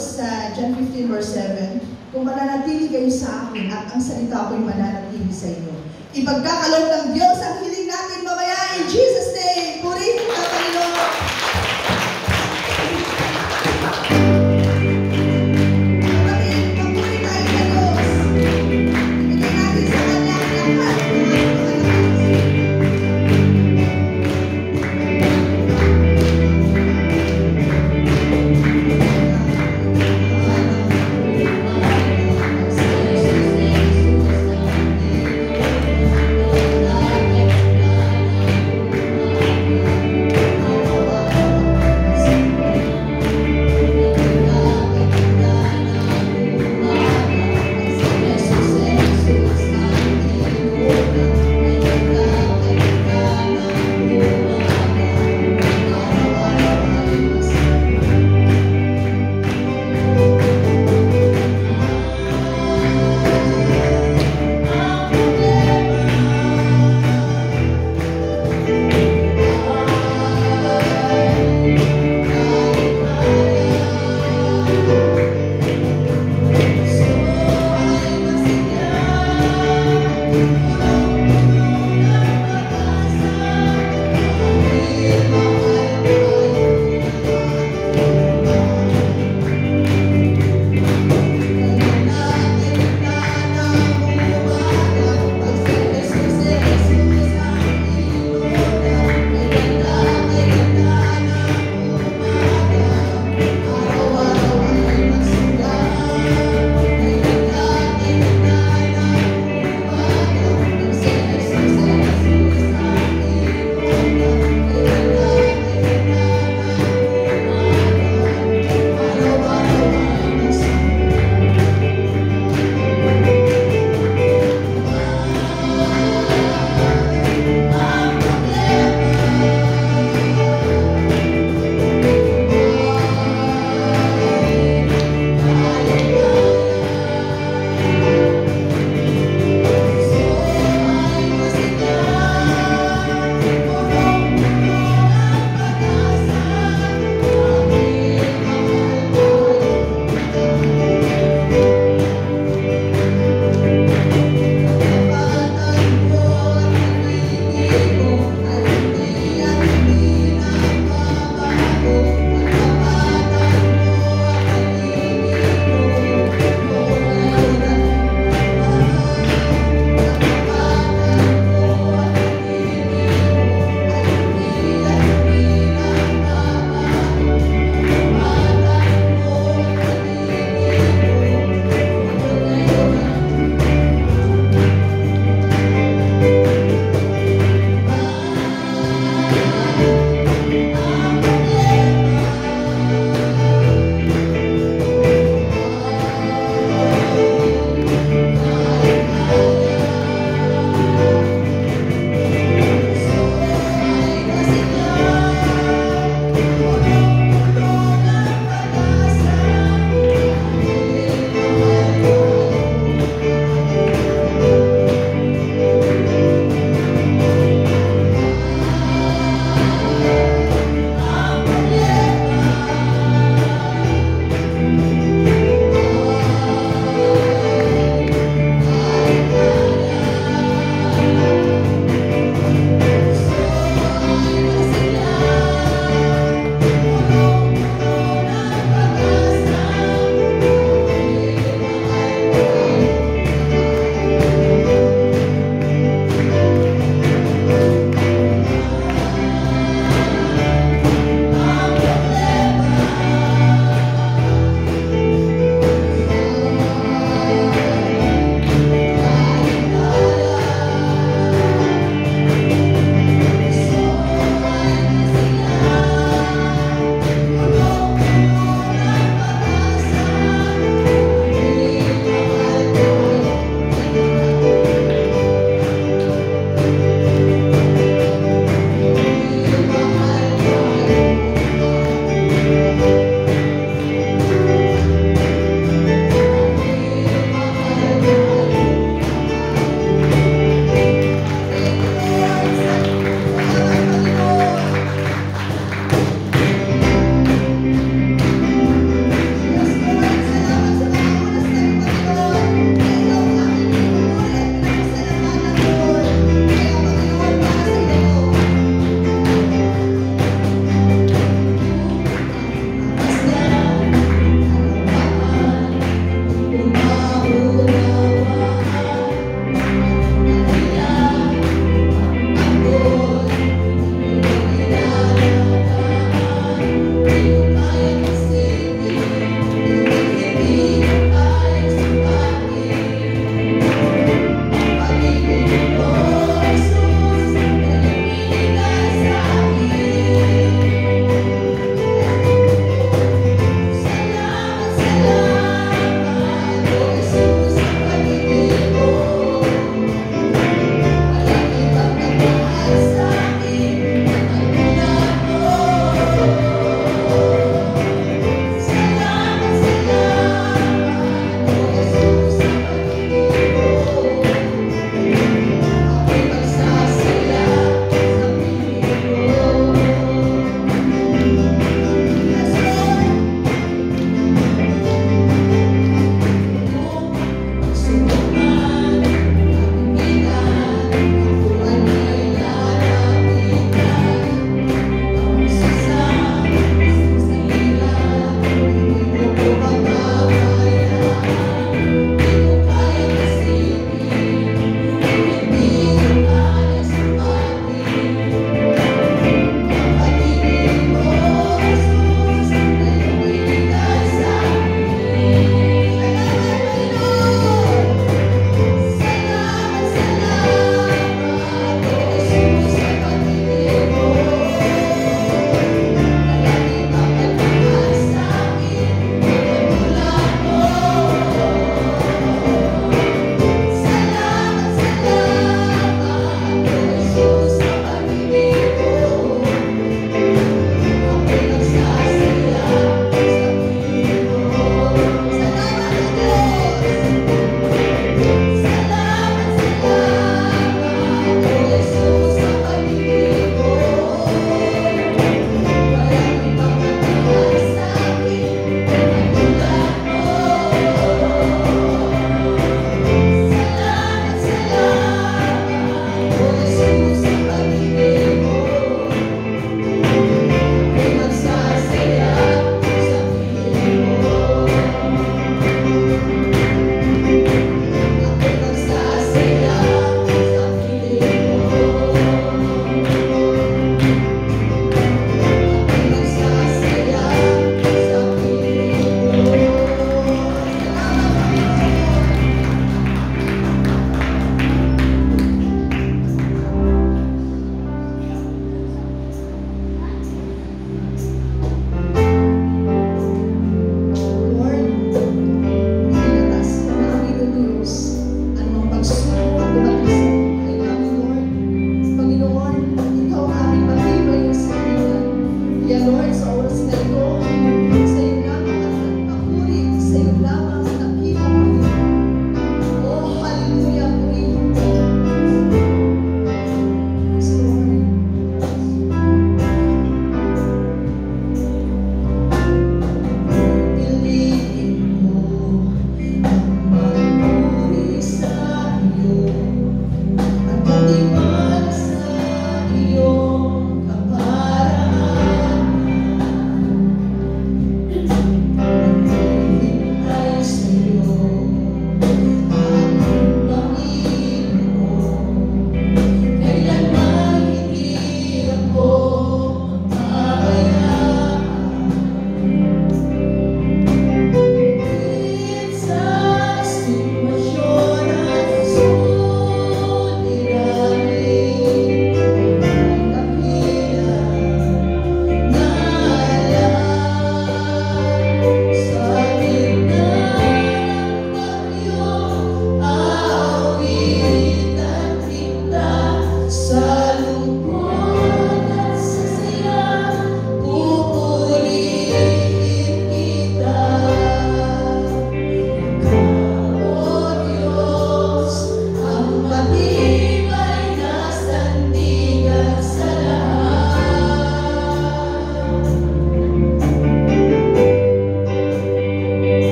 Diyos sa John 15 verse 7, kung mananatili kayo sa akin at ang salita ko'y mananatili sa inyo. Ipagkakaloob ng Diyos ang hiling natin mamaya in Jesus' name. Purihin ka, Panginoon.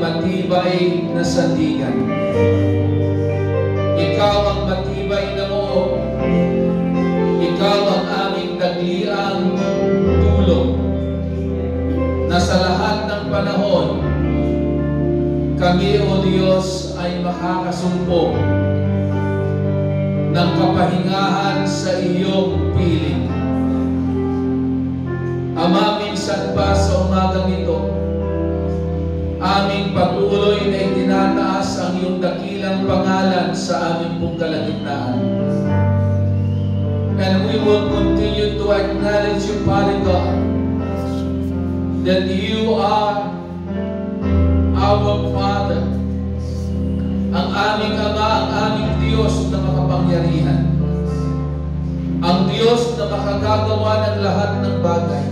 matibay na sandigan. Ikaw ang matibay na mo. Ikaw ang aming dagliang tulong. Na sa lahat ng panahon, kami, O Diyos, ay makakasumpong ng kapahingahan sa iyong piling. Ama, minsan pa sa umagang ito, aming patuloy na itinataas ang iyong dakilang pangalan sa aming pong kalagitnaan. And we will continue to acknowledge you, Father God, that you are our Father, ang aming Ama, ang aming Diyos na makapangyarihan, ang Diyos na makagagawa ng lahat ng bagay.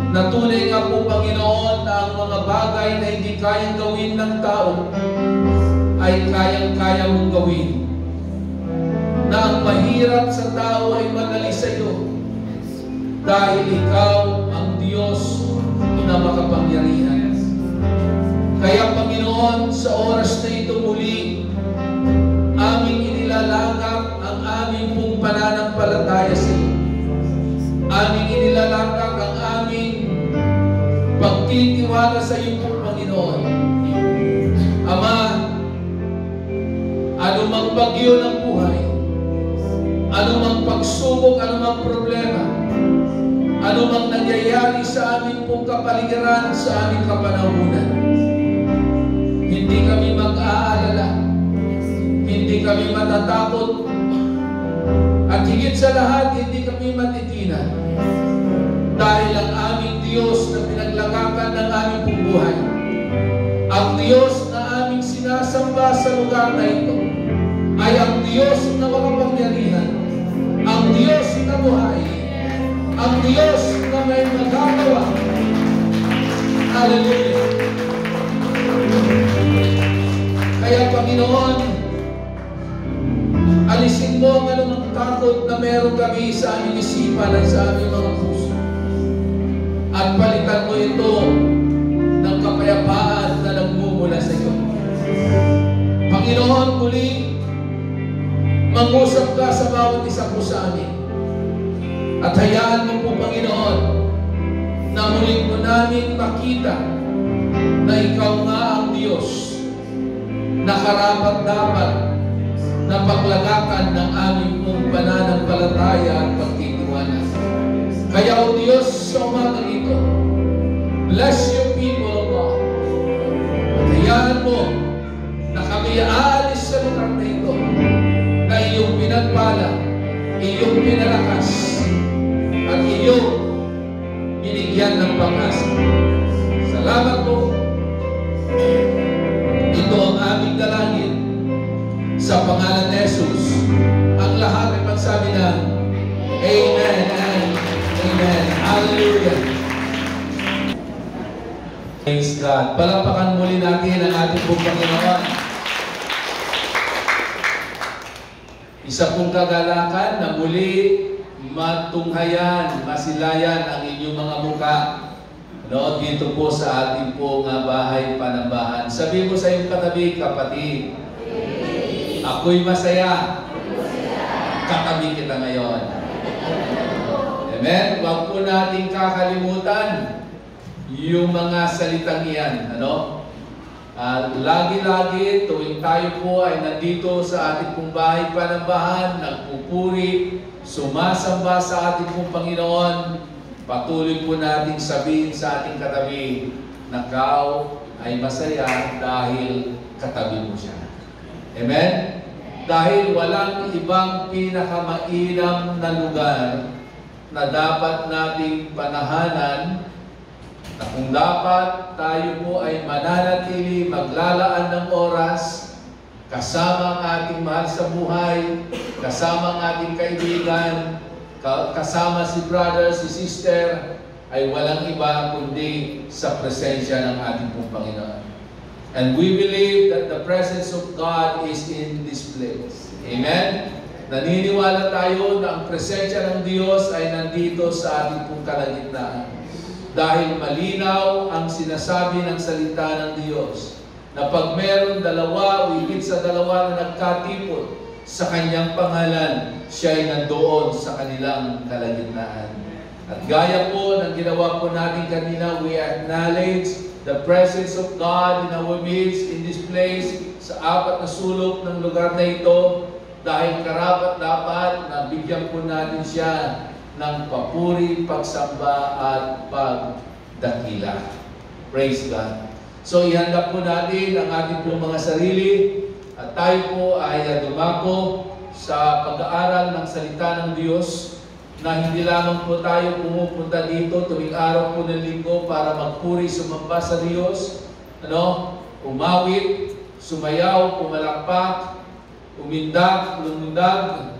Na tunay nga po, Panginoon, na ang mga bagay na hindi kayang gawin ng tao ay kayang-kaya mong gawin. Na ang mahirap sa tao ay madali sa iyo dahil ikaw ang Diyos na makapangyarihan. Kaya, Panginoon, sa oras na ito muli, aming inilalagak ang aming pong pananampalataya sa iyo. Aming inilalagak ang aming pagtitiwala sa iyo, Panginoon. Ama, anumang bagyo ng buhay, anumang pagsubok, anumang problema, anumang nangyayari sa aming pong kapaligiran, sa aming kapanahunan, hindi kami mag-aalala, hindi kami matatakot, at higit sa lahat, hindi kami matitinan. Dahil ang aming Diyos na pinaglagakan ng aming pong buhay, ang Diyos na aming sinasamba sa lugar na ito, ay ang Diyos na makapangyarihan, ang Diyos na buhay, ang Diyos na may magagawa. Hallelujah! Kaya, Panginoon, alisin mo ang anumang takot na meron kami sa aming isipan at sa aming mga puso. At palitan mo ito ng kapayapaan na nagmumula sa iyo. Panginoon, muli, mangusap ka sa bawat isa po sa amin. At hayaan mo po, Panginoon, na muli mo namin makita na ikaw nga ang Diyos na karapat-dapat na paglagakan ng aming pong pananampalataya at pagtitiwala. Kaya, O Diyos, sa umagang ito, bless your people, O God. At hayaan mo na kami aalis sa lugar na ito na iyong pinagpala, iyong pinalakas, at iyong binigyan ng pag-asa. Salamat po. Ito ang aming dalangin sa pangalan ni Jesus. Ang lahat ay magsabi na Amen and Amen. Hallelujah. Praise God. Palapakan muli natin ang ating pong Panginoon. Isa pong kagalakan na muli matunghayan, masilayan ang inyong mga mukha. No, dito po sa ating pong bahay panambahan. Sabi mo sa iyong katabi, kapatid, ako'y masaya. Katabi kita ngayon. Amen? Huwag po natin kakalimutan yung mga salitang iyan. Ano? Lagi-lagi, tuwing tayo po ay nandito sa ating pong bahay panambahan, nagpupuri, sumasamba sa ating pong Panginoon, patuloy po natin sabihin sa ating katabi na ikaw ay masaya dahil katabi mo siya. Amen? Dahil walang ibang pinakamainam na lugar na dapat nating panahanan, na kung dapat tayo po ay mananatili, maglalaan ng oras, kasama ang ating mahal sa buhay, kasama ang ating kaibigan, kasama si brother, si sister, ay walang iba kundi sa presensya ng ating pong Panginoon. And we believe that the presence of God is in this place. Amen? Naniniwala tayo na ang presensya ng Diyos ay nandito sa ating pong kalagitnaan. Dahil malinaw ang sinasabi ng salita ng Diyos na pag meron dalawa o higit sa dalawa na nagkatipon sa kanyang pangalan, siya ay nandoon sa kanilang kalagitnaan. At gaya po ng ginawa po natin kanina, we acknowledge the presence of God in our midst, in this place, sa apat na sulok ng lugar na ito, dahil karapat dapat na bigyan po natin siya ng papuri, pagsamba at pagdakila. Praise God. So ihanda po natin ang ating pong mga sarili at tayo po ay dumako sa pag-aaral ng salita ng Diyos na hindi lamang po tayo pumupunta dito tuwing araw po ng linggo para magpuri, sumamba sa Diyos, umawit, sumayaw, pumalakpak, umindak, lumundag,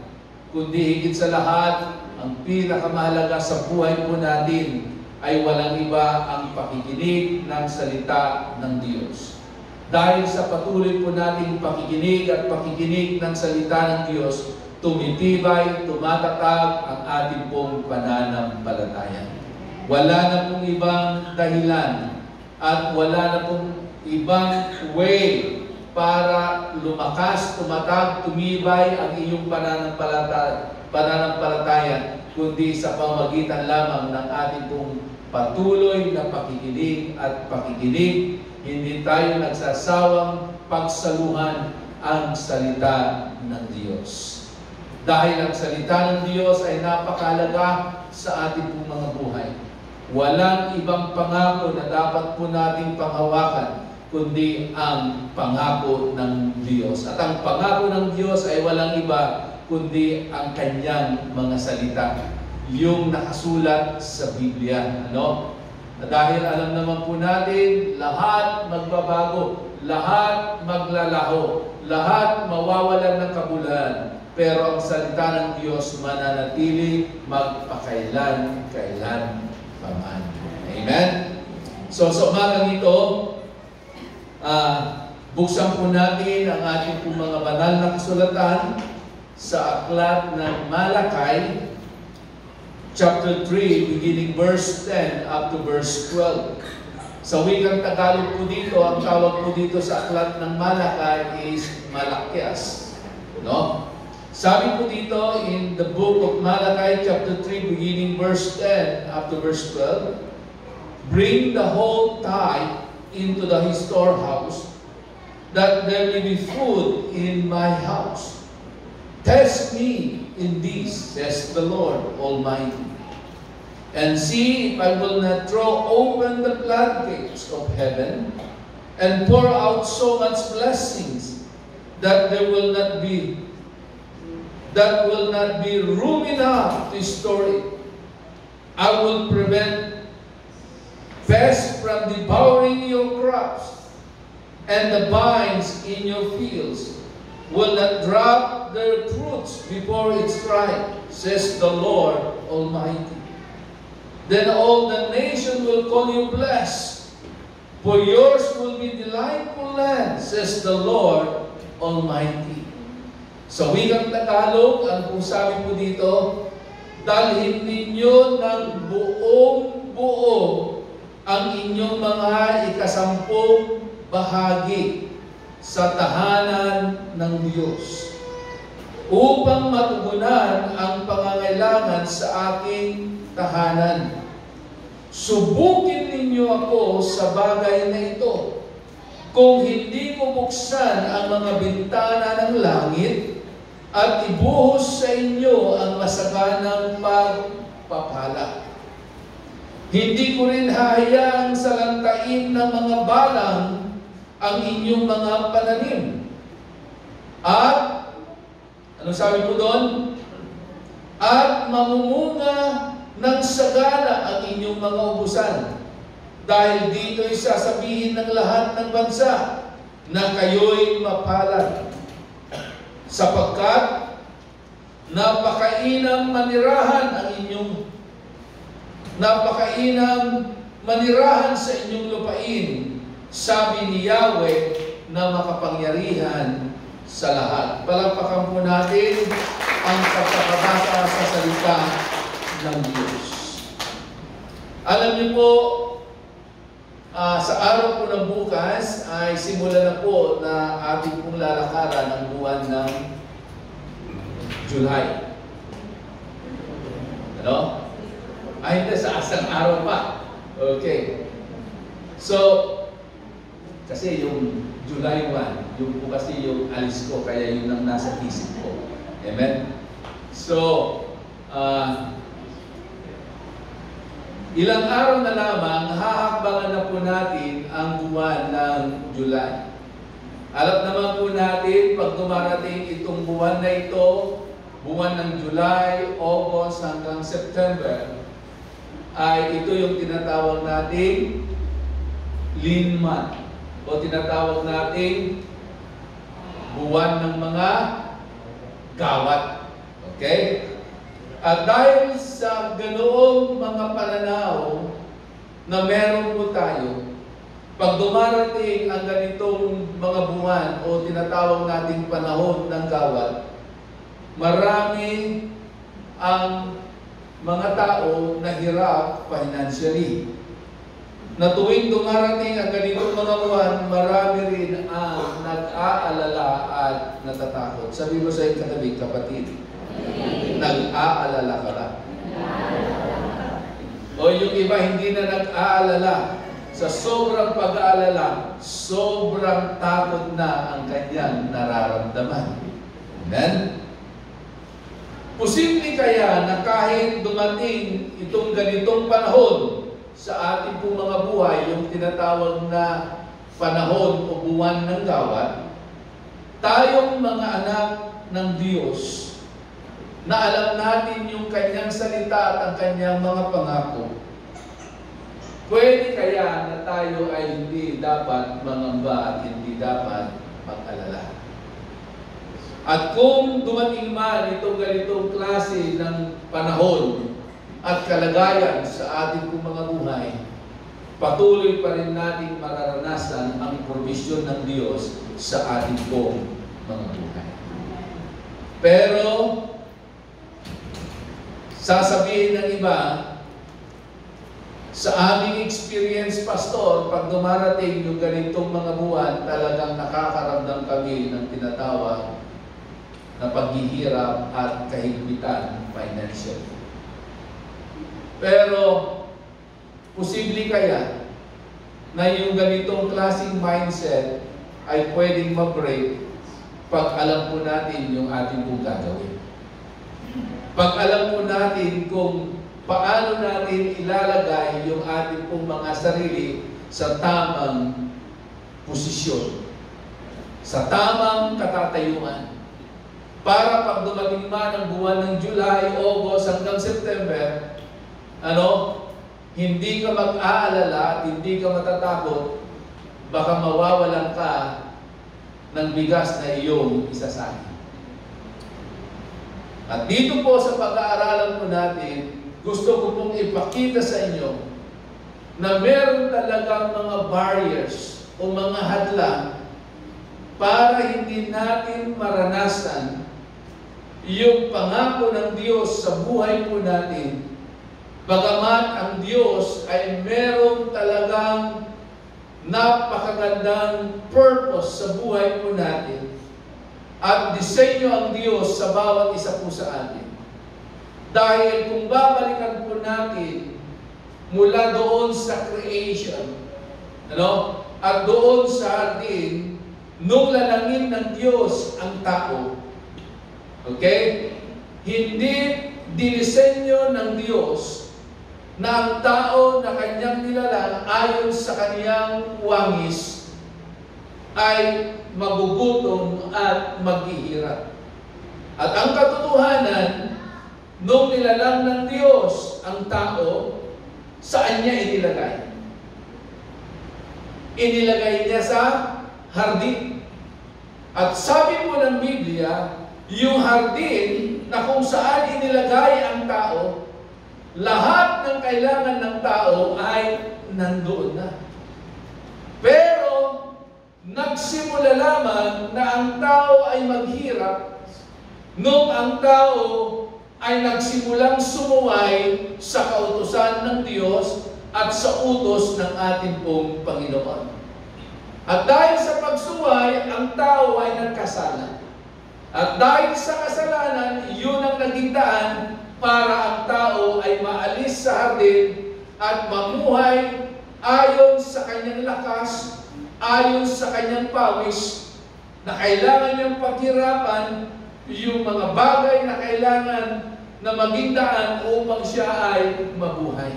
kundi higit sa lahat, ang pinakamahalaga sa buhay po natin ay walang iba ang pakikinig ng salita ng Diyos. Dahil sa patuloy po nating pakikinig at pakikinig ng salita ng Diyos, tumitibay, tumatatag ang ating pong pananampalataya. Wala na pong ibang dahilan at wala na pong ibang way para lumakas, tumatag, tumibay ang iyong pananampalataya, kundi sa pamagitan lamang ng ating pong patuloy na pakikinig at pakikinig. Hindi tayo nagsasawang pagsaluhan ang salita ng Diyos. Dahil ang salita ng Diyos ay napakahalaga sa ating pong mga buhay. Walang ibang pangako na dapat po nating panghawakan kundi ang pangako ng Diyos. At ang pangako ng Diyos ay walang iba kundi ang kanyang mga salita, yung nakasulat sa Biblia. Dahil alam naman po natin, lahat magbabago, lahat maglalaho, lahat mawawalan ng kabuluhan. Pero ang salita ng Diyos mananatili magpakailan-kailan paman. Amen? So sa umagang ito, buksan po natin ang ating po mga banal na kasulatan sa aklat ng Malakay, chapter 3, beginning verse 10 up to verse 12. Sa wikang Tagalog po dito, ang tawag po dito sa aklat ng Malakay is Malakias. Sabi po dito in the book of Malakay, chapter 3, beginning verse 10 up to verse 12, "Bring the whole tithe into the storehouse, that there may be food in my house. Test me in this, says the Lord Almighty, and see if I will not throw open the floodgates of heaven and pour out so much blessings that there will not be room enough to store it. I will prevent pests from devouring your crops, and the vines in your fields will not drop their fruits before it's ripe, says the Lord Almighty. Then all the nation will call you blessed, for yours will be delightful land, says the Lord Almighty." Sa wikang Tagalog, ang kung sabi po dito, dalhin ninyo ng buong-buo ang inyong mga ikasampung bahagi sa tahanan ng Diyos upang matugunan ang pangangailangan sa aking tahanan. Subukin ninyo ako sa bagay na ito. Kung hindi mo buksan ang mga bintana ng langit at ibuhos sa inyo ang masaganang pagpapala. Hindi ko rin hahayaang salantain ng mga balang ang inyong mga pananim. At, ano sabi po doon? At mamumunga ng sagana ang inyong mga ubusan. Dahil dito'y sasabihin ng lahat ng bansa na kayo'y mapalad. Sapagkat napakainam manirahan sa inyong lupain, sabi ni Yahweh na makapangyarihan sa lahat. Palakpakan po natin ang pagkakabasa sa salita ng Diyos. Alam niyo po, sa araw po ng bukas ay simula na po na ating pong lalakaran ng buwan ng July. Ano? Ay, hindi, sa asang araw pa. Okay. So, kasi yung July 1, yung po kasi yung alis ko, kaya yun ang nasa isip ko. Amen? So, ilang araw na lamang, hahakbangan na po natin ang buwan ng July. Alam naman po natin, pag dumarating itong buwan na ito, buwan ng July, August hanggang September, ay ito yung tinatawag nating lean month o tinatawag nating buwan ng mga gawat. Okay? At dahil sa ganoong mga pananaw na meron po tayo, pag dumarating ang ganitong mga buwan o tinatawag nating panahon ng gawat, marami ang mga tao na hirap financially. Na tuwing dumarating ang ganitong mga buwan, marami rin ang nag-aalala at natatakot. Sabi mo sa iyong katabi, kapatid, nag-aalala ka lang. O yung iba hindi na nag-aalala. Sa sobrang pag-aalala, sobrang takot na ang kanyang nararamdaman. Amen? Posible kaya na kahit dumating itong ganitong panahon sa ating pong mga buhay, yung tinatawag na panahon o buwan ng gawat, tayong mga anak ng Diyos, na alam natin yung kanyang salita at ang kanyang mga pangako, pwede kaya na tayo ay hindi dapat mangamba at hindi dapat mag-alala. At kung dumating man itong ganitong klase ng panahon at kalagayan sa ating pong mga buhay, patuloy pa rin natin mararanasan ang provisyon ng Diyos sa ating pong mga buhay. Pero, sasabihin ng iba, sa aming experience, Pastor, pag dumarating yung ganitong mga buwan, talagang nakakaramdam kami ng tinatawag na paghihirap at kahigpitan financially. Pero, posible kaya na yung ganitong klaseng mindset ay pwedeng ma-break pag alam po natin yung ating pong gagawin. Pag alam po natin kung paano natin ilalagay yung ating pong mga sarili sa tamang posisyon, sa tamang katatayuan. Para pag dumating man ang buwan ng July, August hanggang September, hindi ka mag-aalala at hindi ka matatakot, baka mawawalan ka ng bigas na iyong isasahin. At dito po sa pag-aaralan po natin, gusto ko pong ipakita sa inyo na meron talagang mga barriers o mga hadlang para hindi natin maranasan yung pangako ng Diyos sa buhay po natin. Bagamat ang Diyos ay meron talagang napakagandang purpose sa buhay po natin at disenyo ang Diyos sa bawat isa po sa atin. Dahil kung babalikan po natin mula doon sa creation, at doon sa hardin, nung lalangin ng Diyos ang tao, okay? Hindi dinisenyo ng Diyos na ang tao na kanyang nilalang ayon sa kanyang wangis ay magugutom at maghihirap. At ang katotohanan, nung nilalang ng Diyos ang tao, saan niya inilagay? Inilagay niya sa hardin. At sabi po ng Biblia, yung hardin na kung saan inilagay ang tao, lahat ng kailangan ng tao ay nandoon na. Pero, nagsimula lamang na ang tao ay maghirap nung ang tao ay nagsimulang sumuway sa kautusan ng Diyos at sa utos ng ating pong Panginoon. At dahil sa pagsuway, ang tao ay nagkasala. At dahil sa kasalanan, yun ang naging daan para ang tao ay maalis sa hardin at mamuhay ayon sa kanyang lakas, ayon sa kanyang pawis, na kailangan niyang paghirapan yung mga bagay na kailangan na maging daan upang siya ay mabuhay.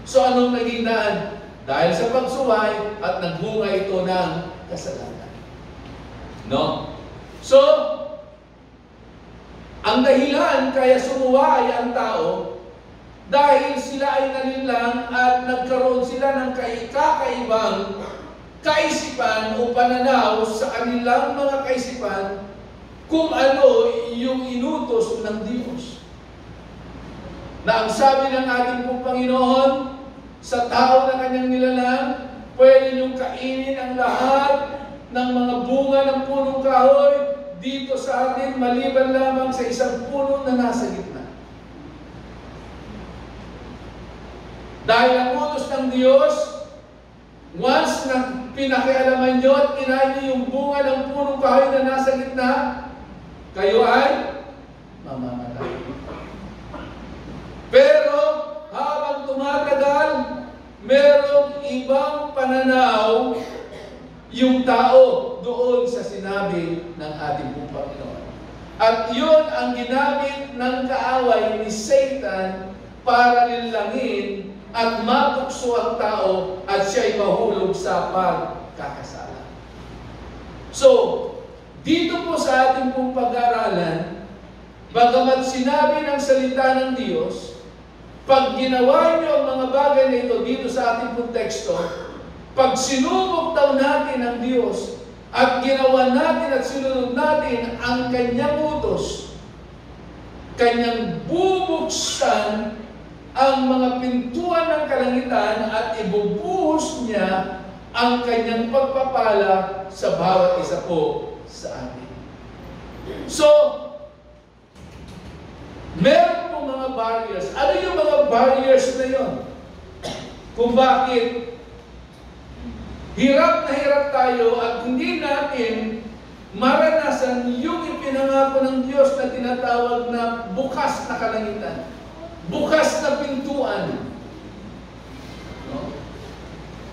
So anong naging daan? Dahil sa pagsuway at nagbunga ito ng kasalanan. No? So, ang dahilan kaya sumuway ang tao dahil sila ay nalinlang at nagkaroon sila ng kakaibang kaisipan o pananaw sa kanilang mga kaisipan kung ano yung inutos ng Diyos. Na ang sabi ng ating pong Panginoon, sa tao na kanyang nilalang, pwede niyong kainin ang lahat ng mga bunga ng punong kahoy dito sa atin, maliban lamang sa isang puno na nasa gitna. Dahil ang utos ng Diyos, once na pinakialaman nyo at kinain nyo yung bunga ng punong kahoy na nasa gitna, kayo ay mamamatay. Pero habang tumatagal, merong ibang pananaw yung tao doon sa sinabi ng ating pong Panginoon. At yun ang ginamit ng kaaway ni Satan para nilangin at matukso ang tao at siya'y mahulog sa pagkakasala. So, dito po sa ating pong pag-aaralan, bagamat sinabi ng salita ng Diyos, pag ginawa niyo ang mga bagay na ito dito sa ating pong teksto, pag sinubok daw natin ang Diyos at ginawa natin at sinunod natin ang kanyang utos, kanyang bubuksan ang mga pintuan ng kalangitan at ibubuhos niya ang kanyang pagpapala sa bawat isa po sa atin. So, meron po mga barriers. Ano yung mga barriers na yon? Kung bakit hirap na hirap tayo at hindi natin maranasan yung ipinangako ng Diyos na tinatawag na bukas na kalangitan. Bukas na pintuan. No?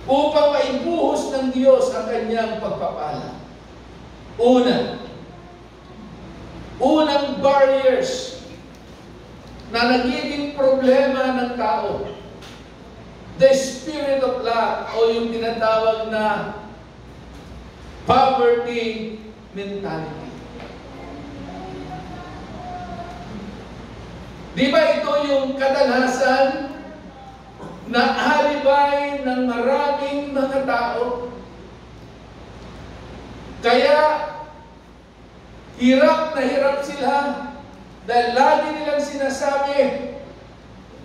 Upang maibuhos ng Diyos ang kanyang pagpapala. Unang barriers na nagiging problema ng tao. The spirit of lack o yung tinatawag na poverty mentality. Di ba ito yung kadalasan na alibay ng maraming mga tao? Kaya hirap na hirap sila dahil lagi nilang sinasabi,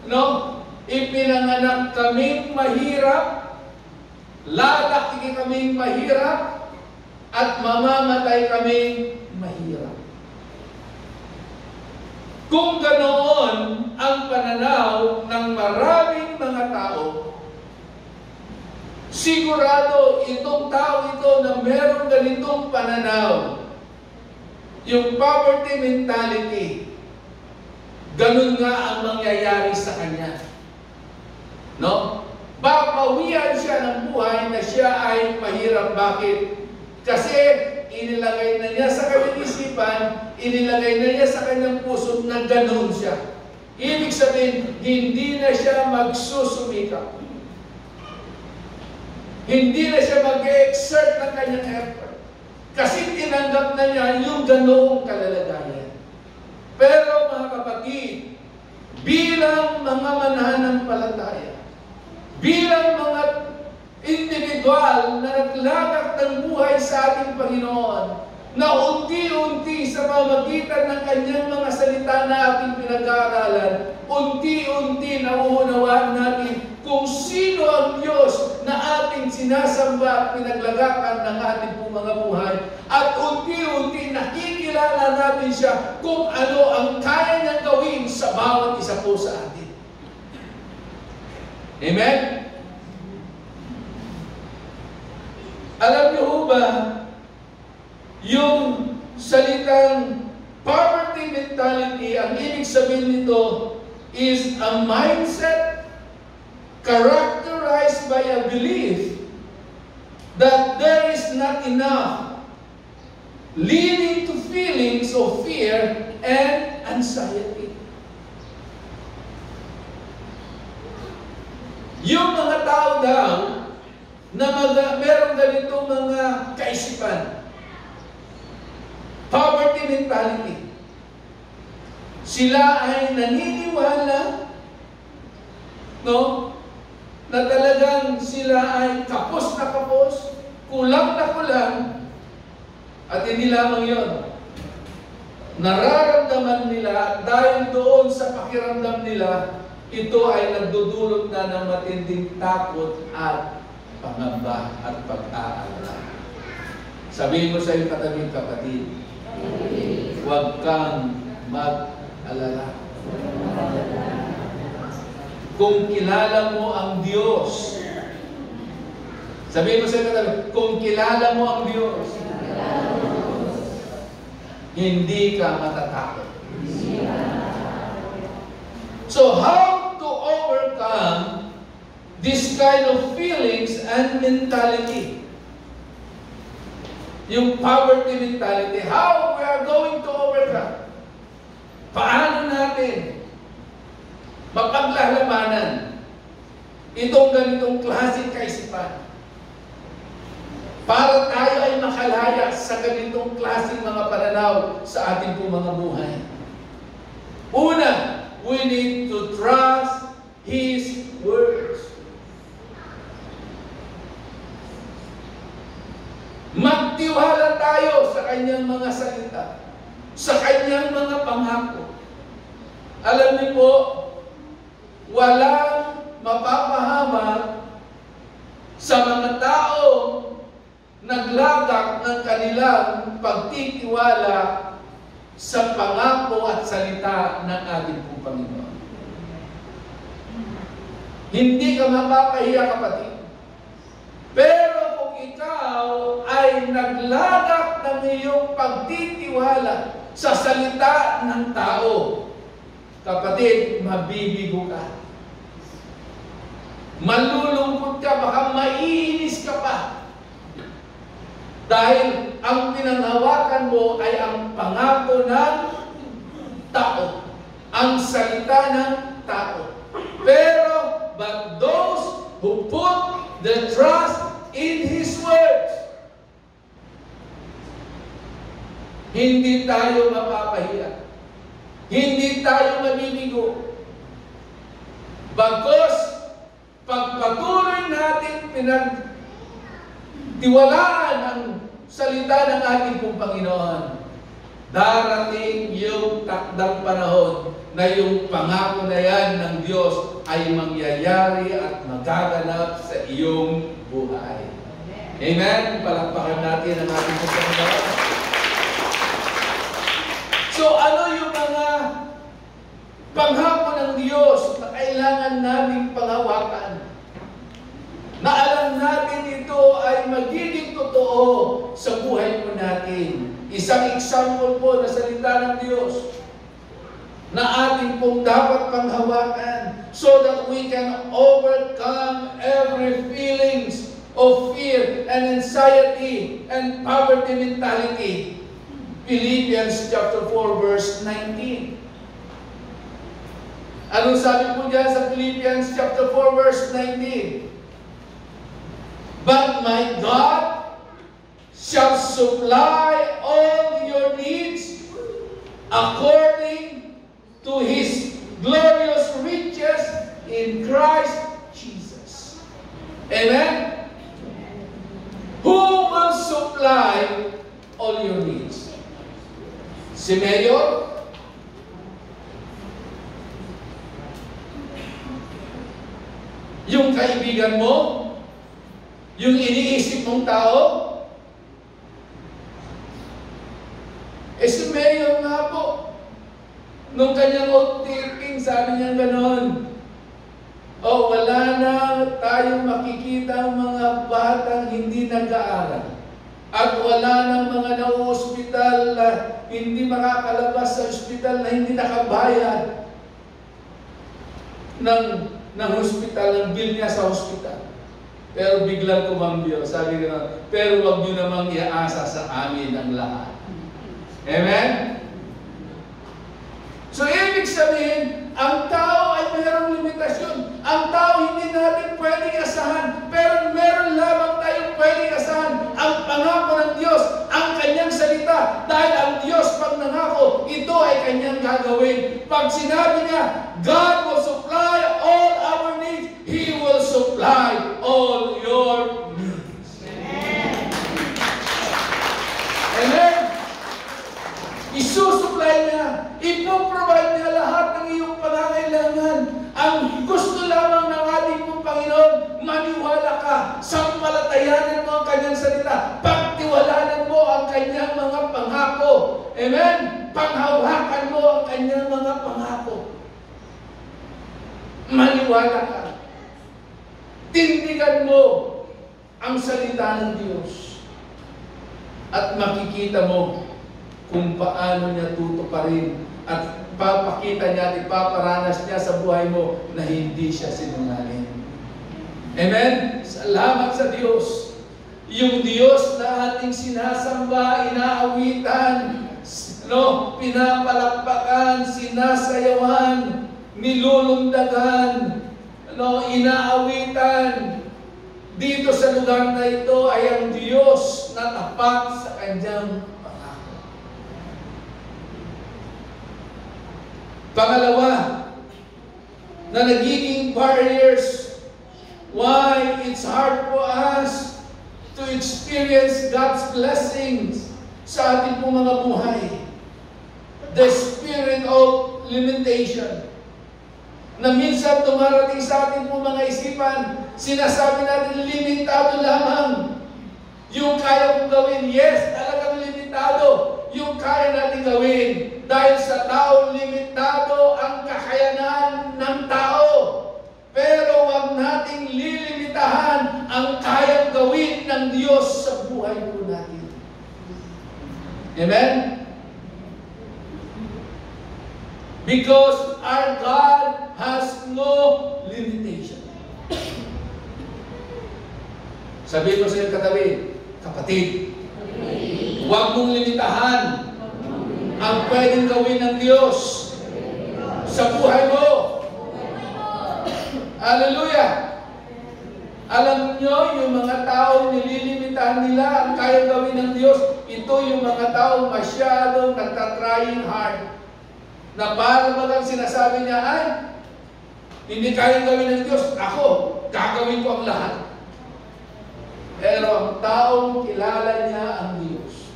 no? Ipinanganak kaming mahirap, lalaki kaming mahirap, at mamamatay kaming mahirap. Kung ganoon ang pananaw ng maraming mga tao, sigurado itong tao ito na meron ganitong pananaw, yung poverty mentality, ganun nga ang mangyayari sa kanya. No? Papawian siya ng buhay na siya ay mahirap. Bakit? Kasi inilagay na niya sa kanyang isipan, inilagay na niya sa kanyang puso na ganun siya. Ibig sabihin, hindi na siya magsusumikap. Hindi na siya mag-exert ng kanyang effort. Kasi tinanggap na niya yung ganoong kalalagayan. Pero mga kapatid, bilang mga mananampalataya, bilang mga individual na naglagak ng buhay sa ating Panginoon, na unti-unti sa pamamagitan ng kanyang mga salita na ating pinag-aaralan, unti-unti nauunawaan natin kung sino ang Diyos na ating sinasamba at pinaglagakan ng ating pong mga buhay. At unti-unti nakikilala natin siya kung ano ang kaya niyang gawin sa bawat isa po sa atin. Amen? Alam niyo ho ba, yung salitang poverty mentality, ang ibig sabihin nito is a mindset characterized by a belief that there is not enough, leading to feelings of fear and anxiety. Yung mga tao daw na meron ganitong mga kaisipan, poverty mentality, sila ay naniniwala, no, na talagang sila ay kapos na kapos, kulang na kulang, at hindi lamang yun. Nararamdaman nila dahil doon sa pakiramdam nila, ito ay nagdudulot na ng matinding takot at pangamba at pag-aalala. Sabihin mo sa iyong katabing kapatid, huwag kang mag-alala. Kung kilala mo ang Diyos, sabihin mo sa iyong katabing, kung kilala mo ang Diyos, hindi ka matatakot. So how to overcome this kind of feelings and mentality? Yung poverty mentality, how we are going to overcome? Paano natin mapaglalabanan itong ganitong klaseng kaisipan para tayo ay makalaya sa ganitong klaseng mga pananaw sa ating pong mga buhay? Una, we need to trust His words. Magtiwala tayo sa Kanyang mga salita, sa Kanyang mga pangako. Alam niyo po, walang mapapahamak sa mga tao naglagak ng kanilang pagtitiwala sa pangako at salita ng ating pong Panginoon. Hindi ka mapapahiya, kapatid. Pero kung ikaw ay naglagak ng iyong pagtitiwala sa salita ng tao, kapatid, mabibigo ka. Malulungkot ka, baka maiinis ka pa. Dahil ang pinanghawakan mo ay ang pangako ng tao, ang salita ng tao. Pero, but those who put the trust in His words, hindi tayo mapapahiya. Hindi tayo mabibigo. Bagkus, pagpatuloy natin pinagtiwalaan ang salita ng ating pong Panginoon, darating yung takdang panahon na yung pangako na yan ng Diyos ay mangyayari at magaganap sa iyong buhay. Amen? Palakpakan natin ang ating pong Panginoon. So, ano yung mga pangako ng Diyos na kailangan naming panghawakan? Na alam natin ito ay magiging totoo sa buhay po natin. Isang example po na salita ng Diyos na ating pong dapat panghawakan so that we can overcome every feelings of fear and anxiety and poverty mentality. Philippians chapter 4 verse 19. Anong sabi po dyan sa Philippians chapter 4 verse 19? But my God shall supply all your needs according to His glorious riches in Christ Jesus. Amen? Who will supply all your needs? Si Mayor? Yung kaibigan mo? Yung iniisip mong tao? Si Mayor nga po, nung kanyang oath taking, sabi niya ganon, O wala na tayong makikita mga batang hindi nag-aaral. At wala na mga nauospital na hindi makakalabas sa ospital na hindi nakabayad ng hospital, ng bill niya sa hospital. Pero biglang kumambyo. Sabi ko, pero wag niyo namang iaasa sa amin ang lahat. Amen? So, ibig sabihin, ang tao ay mayroong limitasyon. Ang tao hindi natin pwedeng asahan, pero meron lamang tayong pwedeng asahan. Ang pangako ng Diyos, ang kanyang salita. Dahil ang Diyos pag nangako, ito ay kanyang gagawin. Pag sinabi niya, God will supply all our needs, He will supply all your needs. Amen. Amen. Isusupply niya, ipoprovide niya lahat ng iyong pangangailangan. Ang gusto lamang ng ating pong Panginoon, maniwala ka, sampalatayanan mo ang kanyang salita, pagtiwalanan mo ang kanyang mga pangako. Amen? Panghawakan mo ang kanyang mga pangako. Maniwala ka. Tindigan mo ang salita ng Diyos. At makikita mo kung paano niya tutuparin at papakita niya at ipaparanas niya sa buhay mo na hindi siya sinungaling. Amen? Salamat sa Diyos. Yung Diyos na ating sinasamba, inaawitan, pinapalakpakan, sinasayawan, nilulundagan, inaawitan. Dito sa lugar na ito ay ang Diyos na tapat sa kanyang pangako. Pangalawa, na nagiging barriers why it's hard for us to experience God's blessings sa ating pong mga buhay. The spirit of limitation. Na minsan tumarating sa ating pong mga isipan, sinasabi natin, limitado lamang yung kaya kong gawin. Yes, talagang limitado yung kaya natin gawin. Dahil sa tao, limitado ang kakayanan ng tao. Pero huwag nating lilimitahan ang kayang gawin ng Diyos sa buhay po natin. Amen? Because our God has no limitation. Sabi ko sa iyo katabi, kapatid, huwag mong limitahan ang pwedeng gawin ng Diyos sa buhay mo. Hallelujah! Alam nyo, yung mga tao nililimitahan nila ang kayang gawin ng Diyos, ito yung mga tao masyadong nagtatrying hard. Na para bagang sinasabi niya, ay, hindi kayang gawin ng Diyos, ako, gagawin ko ang lahat. Pero ang taong kilala niya ang Diyos,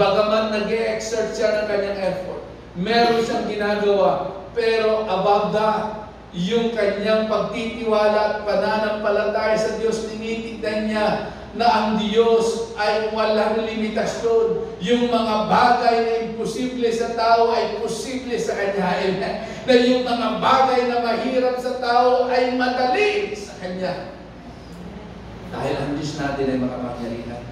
bagaman nag-e-exert siya ng kanyang effort, meron siyang ginagawa, pero above that, yung kanyang pagtitiwala at pananampalataya sa Diyos, tinitignan niya na ang Diyos ay walang limitasyon. Yung mga bagay na imposible sa tao ay posible sa Kanya. Amen. Na yung mga bagay na mahirap sa tao ay madali sa Kanya. Dahil ang Diyos natin ay makapangyarihan.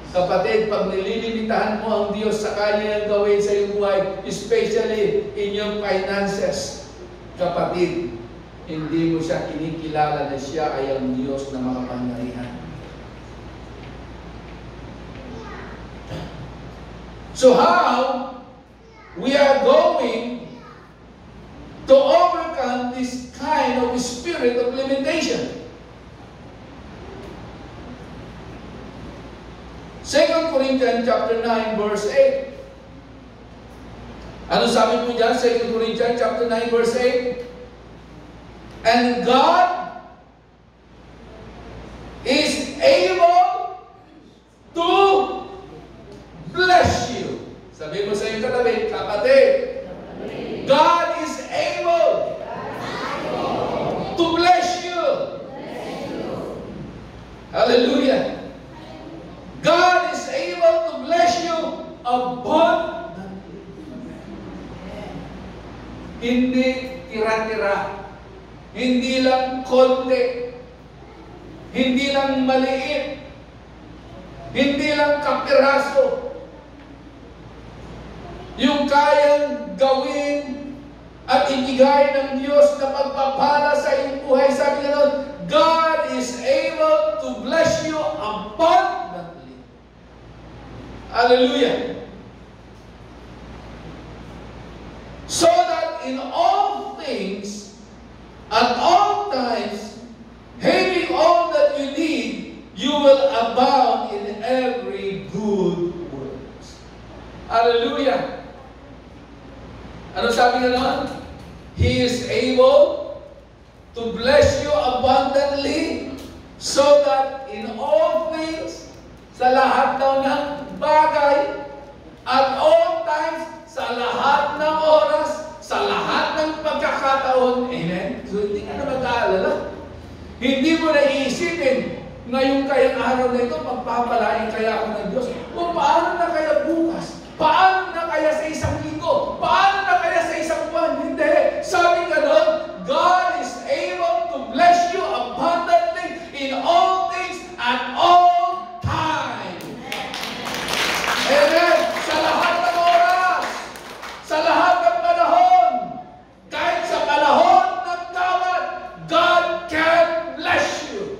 Kapatid, pag nililimitahan mo ang Diyos sa kanyang gawin sa iyong buhay, especially in your finances, kapatid, hindi mo siya kinikilala na siya ay ang Diyos na makapangyarihan. So how we are going to overcome this kind of spirit of limitation? 2 Corinthians chapter 9 verse 8. Ano sabi po dyan? 2 Corinthians chapter 9 verse 8. And God is able to bless you. Sabi mo sa iyong katabi, kapatid, God is able to bless you. Hallelujah. God is able to bless you abundantly. hindi lang konti, hindi lang maliit, hindi lang kapiraso. Yung kayang gawin at ibigay ng Diyos na pagpapala sa iyong buhay. Sabi nga doon, God is able to bless you abundantly. Hallelujah. So that in all things, at all times, having all that you need, you will abound in every good works. Hallelujah. Ano sabi nga naman? He is able to bless you abundantly so that in all things, sa lahat daw ng bagay, at all times, sa lahat ng oras, sa lahat ng pagkakataon. Amen? So, hindi ka na mag-aalala. Hindi mo na iisipin, ngayong kayang araw na ito, pagpapalain kaya ako ng Diyos. O paano na kaya bukas? Paano na kaya sa isang linggo? Paano na kaya sa isang buwan? Hindi. Sabi nga doon, God is able to bless you abundantly in all things at all times. Amen. Sa lahat ng oras, sa lahat ng panahon, kahit sa panahon ng tawad, God can bless you.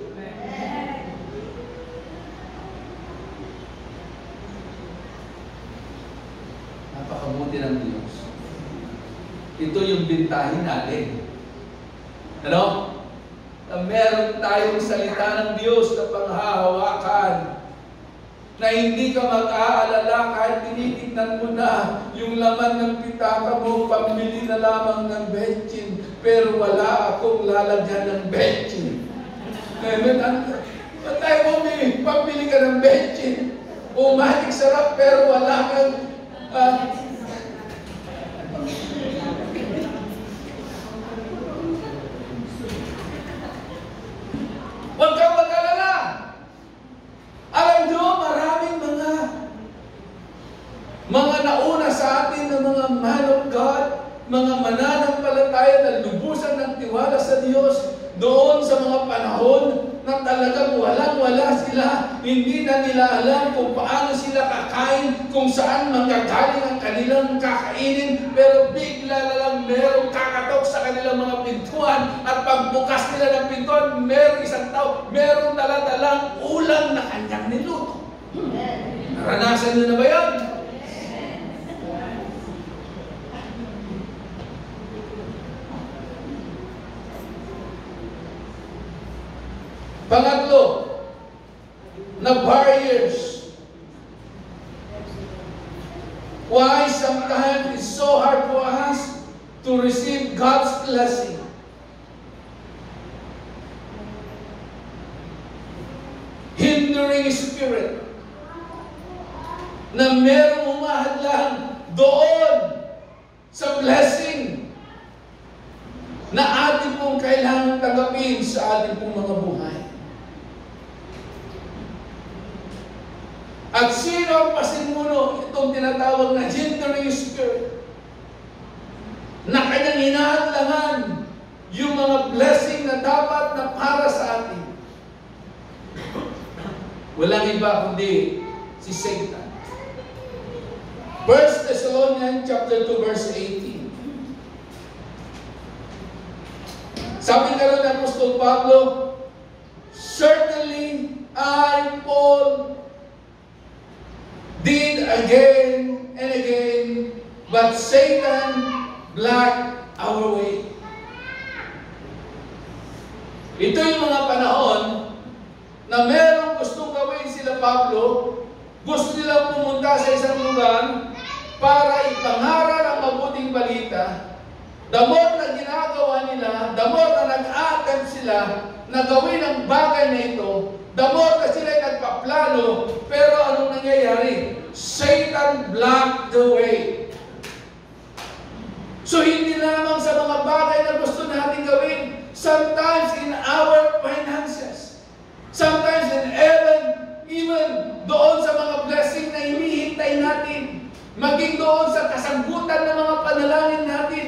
Napakabuti ng Diyos. Ito yung bintahin natin. Ano? Na meron tayong salita ng Diyos na panghahawakan. Na hindi ka mag-aalala kahit tinitignan mo na yung laman ng pitaka mo, pambili na lamang ng bensin, pero wala akong lalagyan ng bensin. Amen? Ba't tayo mo, pambili ka ng bensin? Umanik sarap, pero wala kang huwag kang mag-alala. Alam nyo, maraming mga nauna sa atin na mga man of God, mga mananampalataya na lubusan ng tiwala sa Diyos doon sa mga panahon na talagang walang-wala sila. Hindi na nila alam kung paano sila kakain, kung saan manggagaling ang kanilang kakainin, pero bigla na lang merong kakatok sa kanilang mga pintuan at pagbukas nila ng pintuan, merong isang tao, merong dala-dalang ulam na kanyang niluto. Naranasan nyo na ba yan? Pangatlo, na barriers. Why sometimes it's so hard for us to receive God's blessing? Hindering spirit. Na merong umahadlang doon sa blessing na ating pong kailangan tanggapin sa ating pong mga buhay. At sino ang pasimuno itong tinatawag na hindering spirit na kanyang hinahadlangan yung mga blessing na dapat na para sa atin? Walang iba kundi si Satan. 1 Thessalonians chapter 2 verse 18. Sabi nga rin ng Apostol Pablo, certainly I, Paul, did again and again, but Satan blocked our way. Ito yung mga panahon na merong gustong gawin sila Pablo, gusto nilang pumunta sa isang lugar para ipangaral ang mabuting balita. The more na ginagawa nila, the more na nag-a-attempt sila na gawin ang bagay na ito, the more na sila nagpaplano, pero anong nangyayari? Satan blocked the way. So hindi lamang sa mga bagay na gusto natin gawin, sometimes in our finances, sometimes in even doon sa mga blessing na hinihintay natin, maging doon sa kasagutan ng mga panalangin natin,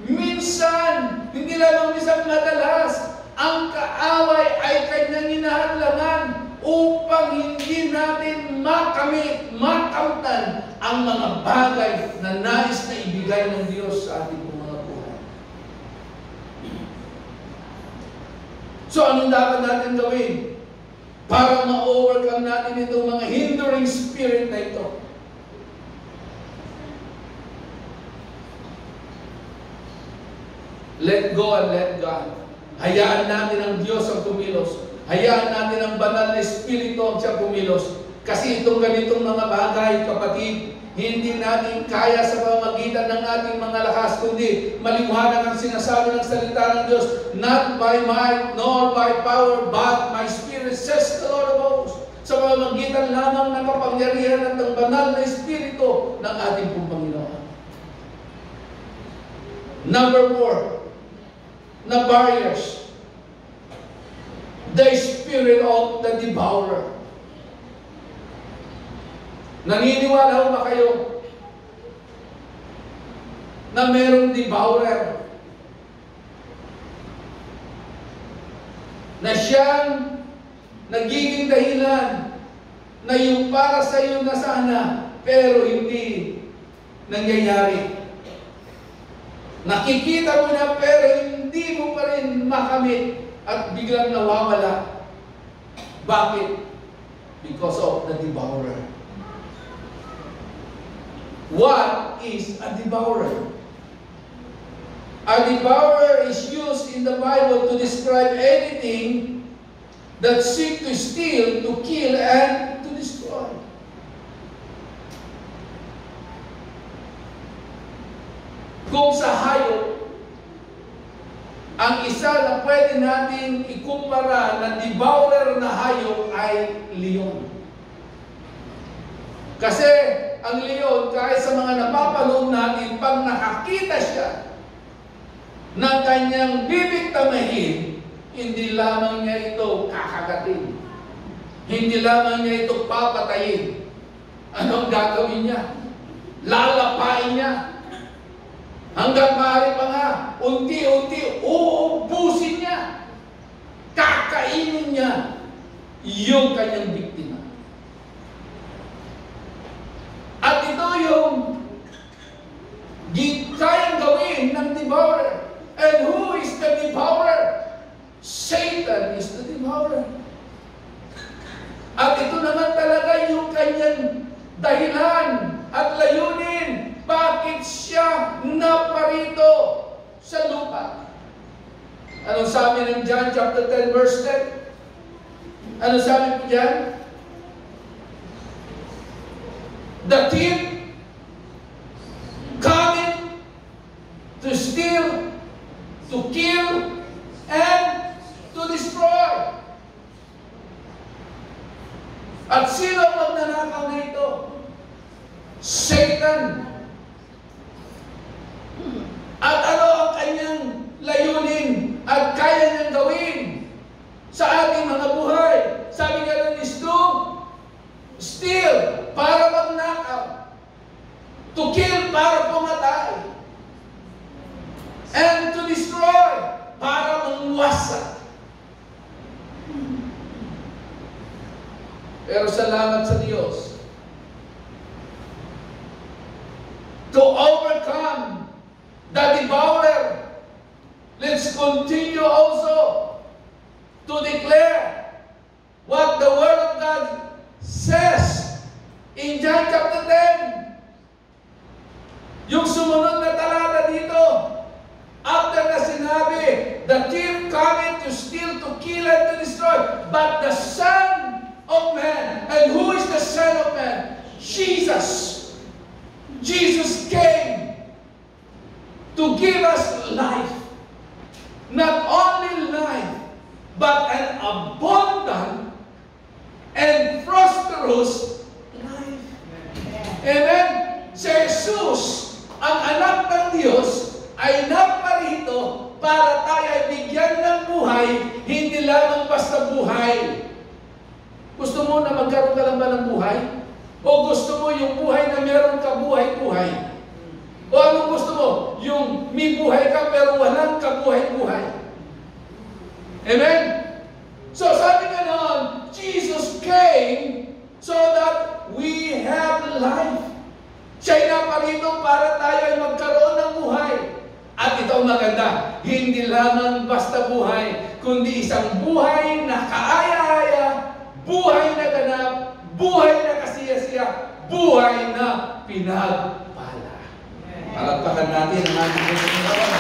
minsan hindi lamang isang madalas, ang kaaway ay kanyang hinahadlangan upang hindi natin makamtan ang mga bagay na nais na ibigay ng Diyos sa ating mga buhay. So, anong dapat natin gawin para ma-overcome natin itong mga hindering spirit na ito? Let go and let God. Hayaan natin ang Diyos ang kumilos. Hayaan natin ang banal na Espiritu ang siyang kumilos. Kasi itong ganitong mga bagay, kapatid, hindi natin kaya sa pamamagitan ng ating mga lakas, kundi maliwanag ang sinasabi ng salita ng Diyos, not by might nor by power, but my Spirit, says the Lord of hosts. Sa pamamagitan lamang ng kapangyarihan at ng banal na Espiritu ng ating pong Panginoon. Number 4, na barriers. The spirit of the devourer. Naniniwala ba kayo na mayroong devourer na siyang nagiging dahilan na yung para sa iyo na sana pero hindi nangyayari? Nakikita mo na pero hindi mo pa rin makamit at biglang nawawala. Bakit? Because of the devourer. What is a devourer? A devourer is used in the Bible to describe anything that seeks to steal, to kill, and to destroy. Kung sa hayop, ang isa na pwede natin ikumpara na devourer na hayop ay leon. Kasi ang leon, kahit sa mga napapanood natin, pag nakakita siya ng kanyang bibigtamahin, hindi lamang niya ito kakagatin. Hindi lamang niya ito papatayin. Anong gagawin niya? Lalapain niya. Hanggang maaari pa nga, unti-unti, uubusin niya. Kakainin niya yung kanyang biktima. At ito yung kayang gawin ng devourer. And who is the devourer? Satan is the devourer. At ito naman talaga yung kanyang dahilan at layunin. Bakit siya naparito sa lupa? Anong sabi ng John chapter 10 verse 10? Anong sabi po dyan? The thief coming to steal, to kill, and to destroy. At sino ang magnanakaw na ito? Satan. At ano ang kanyang layunin at kaya niyang gawin sa ating mga buhay? Sabi nga lang is to steal, para magnakaw, to kill, para pumatay, and to destroy, para mangwasak. Pero salamat sa Diyos, to overcome the devourer, let's continue also to declare what the Word of God says in John chapter 10. Yung sumunod na talata dito, after na sinabi, the thief coming to steal, to kill, and to destroy, but the Son of Man. And who is the Son of Man? Jesus. Jesus came to give us life. Not only life, but an abundant and prosperous life. Amen? Si Jesus, ang anak ng Diyos, ay naparito para tayo ay bigyan ng buhay, hindi lamang basta buhay. Gusto mo na magkaroon ka lang ba ng buhay? O gusto mo yung buhay na meron ka buhay-buhay? O anong gusto mo? Yung may buhay ka pero walang kabuhay-buhay. Amen? So sabi nga noon, Jesus came so that we have life. Siya'y naparito para tayo ay magkaroon ng buhay. At ito ang maganda, hindi lamang basta buhay, kundi isang buhay na kaaya-aya, buhay na ganap, buhay na kasiya-siya, buhay na pinagpala. Palagpakan natin ang ating Panginoon.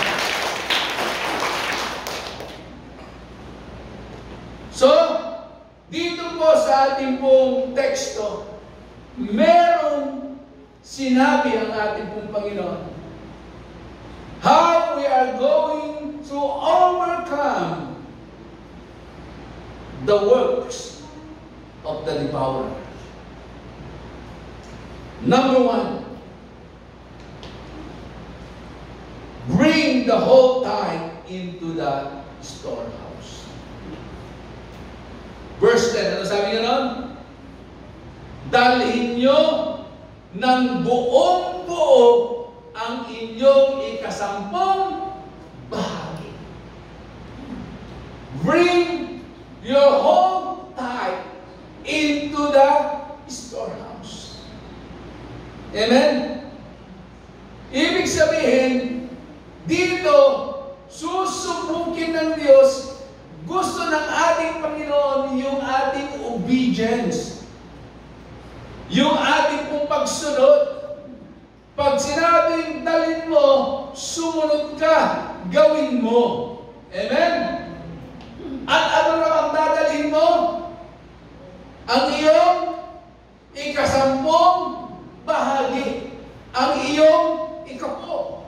So, dito po sa ating pong teksto, merong sinabi ang ating pong Panginoon. How we are going to overcome the works of the devourer. Number one, bring the whole tithe into the storehouse. Verse 10, ano sabi niya nun? Dalhin nyo ng buong-buo ang inyong ikasampung bahagi. Bring your whole tithe into the storehouse. Amen? Ibig sabihin, dito, susubukin ng Diyos, gusto ng ating Panginoon yung ating obedience. Yung ating pong pagsunod. Pag sinabing dalhin mo, sumunod ka, gawin mo. Amen? At ano na ang dadalhin mo? Ang iyong ikasampung bahagi. Ang iyong ikapo.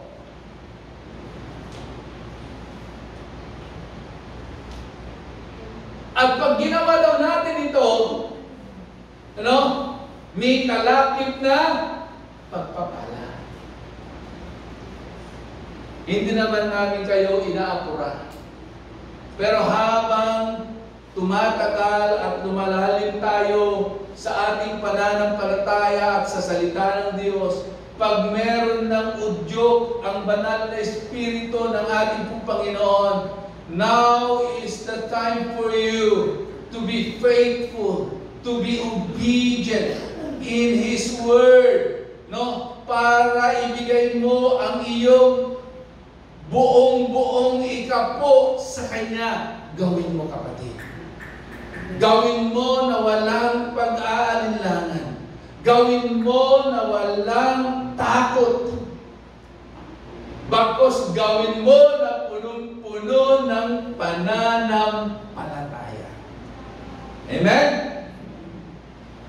At pag ginawa daw natin ito, ano? May kalakip na pagpapala. Hindi naman namin kayo inaapura. Pero habang tumatagal at lumalalim tayo sa ating pananampalataya at sa salita ng Diyos, pag meron ng udyok ang banal na Espiritu ng ating pong Panginoon, now is the time for you to be faithful, to be obedient in His Word, no? Para ibigay mo ang iyong buong-buong ikapo sa Kanya. Gawin mo, kapatid. Gawin mo na walang pag-aalinlangan. Gawin mo na walang takot. Bakos gawin mo na punong-puno ng pananampalataya. Amen?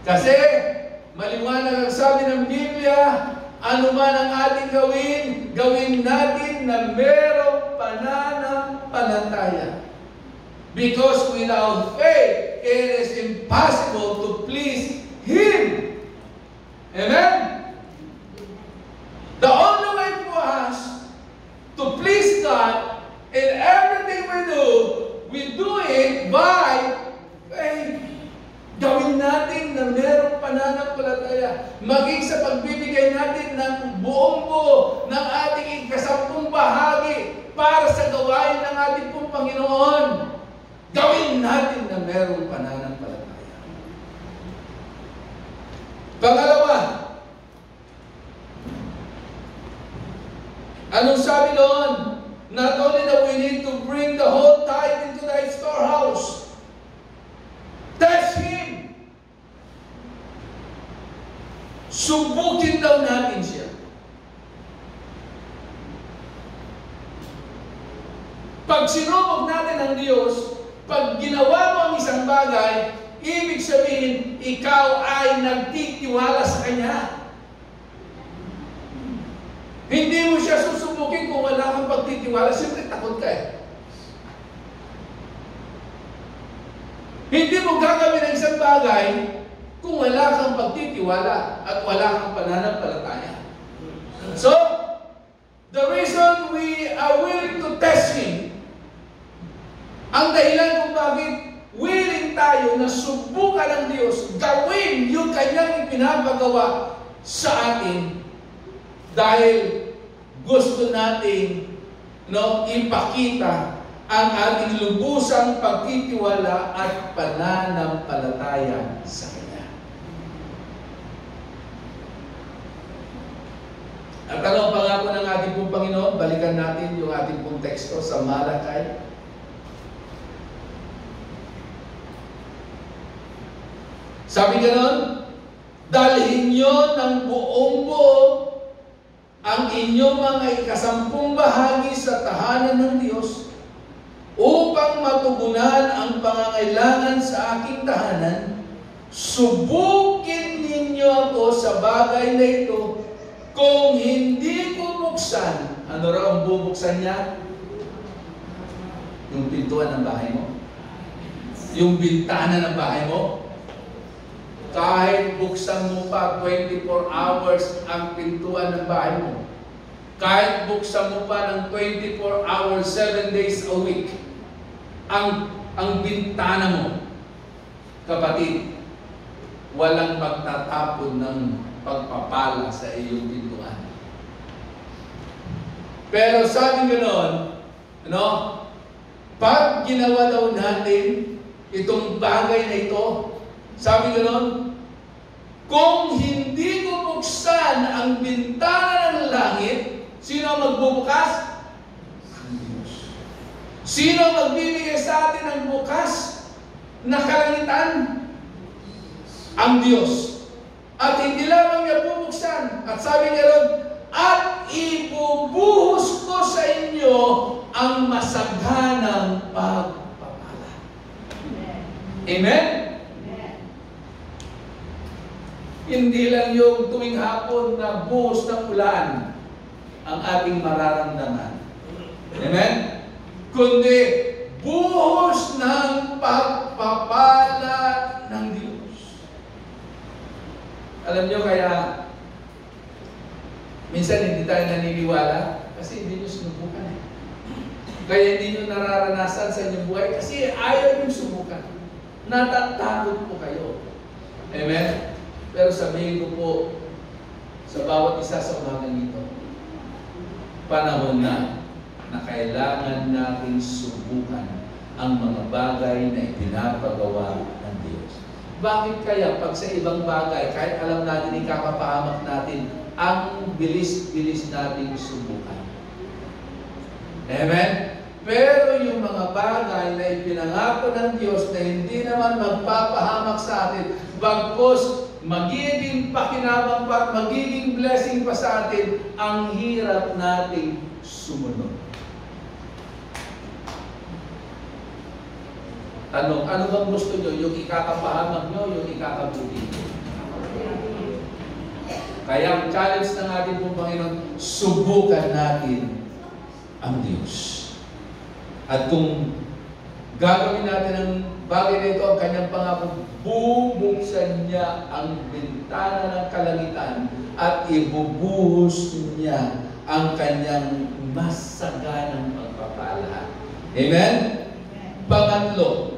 Kasi, maliwanag ang sabi ng Biblia, ano man ang ating gawin, gawin natin na merong pananampalataya. Because without faith, it is impossible to please Him. Amen? The only way for us to please God in everything we do it by faith. Gawin natin na merong pananampalataya. Maging sa pagbibigay natin ng buong-buo ng ating ikasampung bahagi para sa gawain ng ating pong Panginoon. Gawin natin na merong pananampalataya. Pangalawa, anong sabi doon? Not only that we need to bring the whole tithe into the storehouse. Test Him. Subukin daw natin siya. Pag sinubok natin ang Diyos, pag ginawa mo ang isang bagay, ibig sabihin, ikaw ay nagtitiwala sa Kanya. Hindi mo siya susubukin kung wala kang pagtitiwala. Siyempre, takot ka eh. Hindi mo gagawin ang isang bagay kung wala kang pagtitiwala at wala kang pananampalataya. So, the reason we are willing to test Him, ang dahilan kung bakit willing tayo na subukan ng Diyos, gawin yung Kanyang ipinapagawa sa atin, dahil gusto nating ipakita ang ating lubusang pagtitiwala at pananampalataya sa Kanya. At ano ang pangako ng ating pong Panginoon? Balikan natin yung ating pong teksto sa Malakay. Sabi ganon, dalhin nyo ng buong buo ang inyong mga ikasampung bahagi sa tahanan ng Diyos upang matugunan ang pangangailangan sa aking tahanan. Subukin ninyo ako sa bagay na ito. Kung hindi ko buksan, ano raw ang bubuksan niya? Yung pintuan ng bahay mo. Yung bintana ng bahay mo. Kahit buksan mo pa 24 hours ang pintuan ng bahay mo. Kahit buksan mo pa ng 24 hours, 7 days a week, ang bintana mo, kapatid, walang magtatapon ng pagpapala sa iyong pintuan. Pero sabi ganoon, pag ginawa daw natin itong bagay na ito, sabi ganoon, kung hindi ko buksan ang bintana ng langit, sino magbubukas? Ang Diyos. Sino magbibigay sa atin ng bukas na kalangitan? Ang Diyos. At hindi lamang niya bubuksan. At sabi niya ron, at ibubuhos ko sa inyo ang masaghanang pagpapala. Amen? Hindi lang yung tuwing hapon na buhos ng ulan ang ating mararamdaman. Amen? Kundi buhos ng pagpapala ng Diyos. Alam nyo kaya minsan hindi tayo naniniwala kasi hindi nyo sinubukan. Kaya hindi nyo nararanasan sa inyong buhay kasi ayaw nyo subukan. Natatakot po kayo. Amen? Pero sabihin ko po sa bawat isa sa umagang ito, panahon na kailangan natin subukan ang mga bagay na ipinapagawa ng Diyos. Bakit kaya pag sa ibang bagay, kahit alam natin ikapapahamak natin, ang bilis-bilis natin subukan? Amen? Pero yung mga bagay na ipinangako ng Diyos na hindi naman magpapahamak sa atin, bagkus magiging pakinabang pa at magiging blessing pa sa atin, ang hirap nating sumunod. Tanong, ano bang gusto nyo? Yung ikakapahamak nyo, yung ikakabuti nyo? Kaya ang challenge ng ating pong Panginoon, subukan natin ang Diyos. At kung gagawin natin ang bagay na ito, ang kanyang pangako, bubuksan niya ang bintana ng kalangitan at ibubuhos niya ang kanyang masaganang pagpapala. Amen? Pangatlo,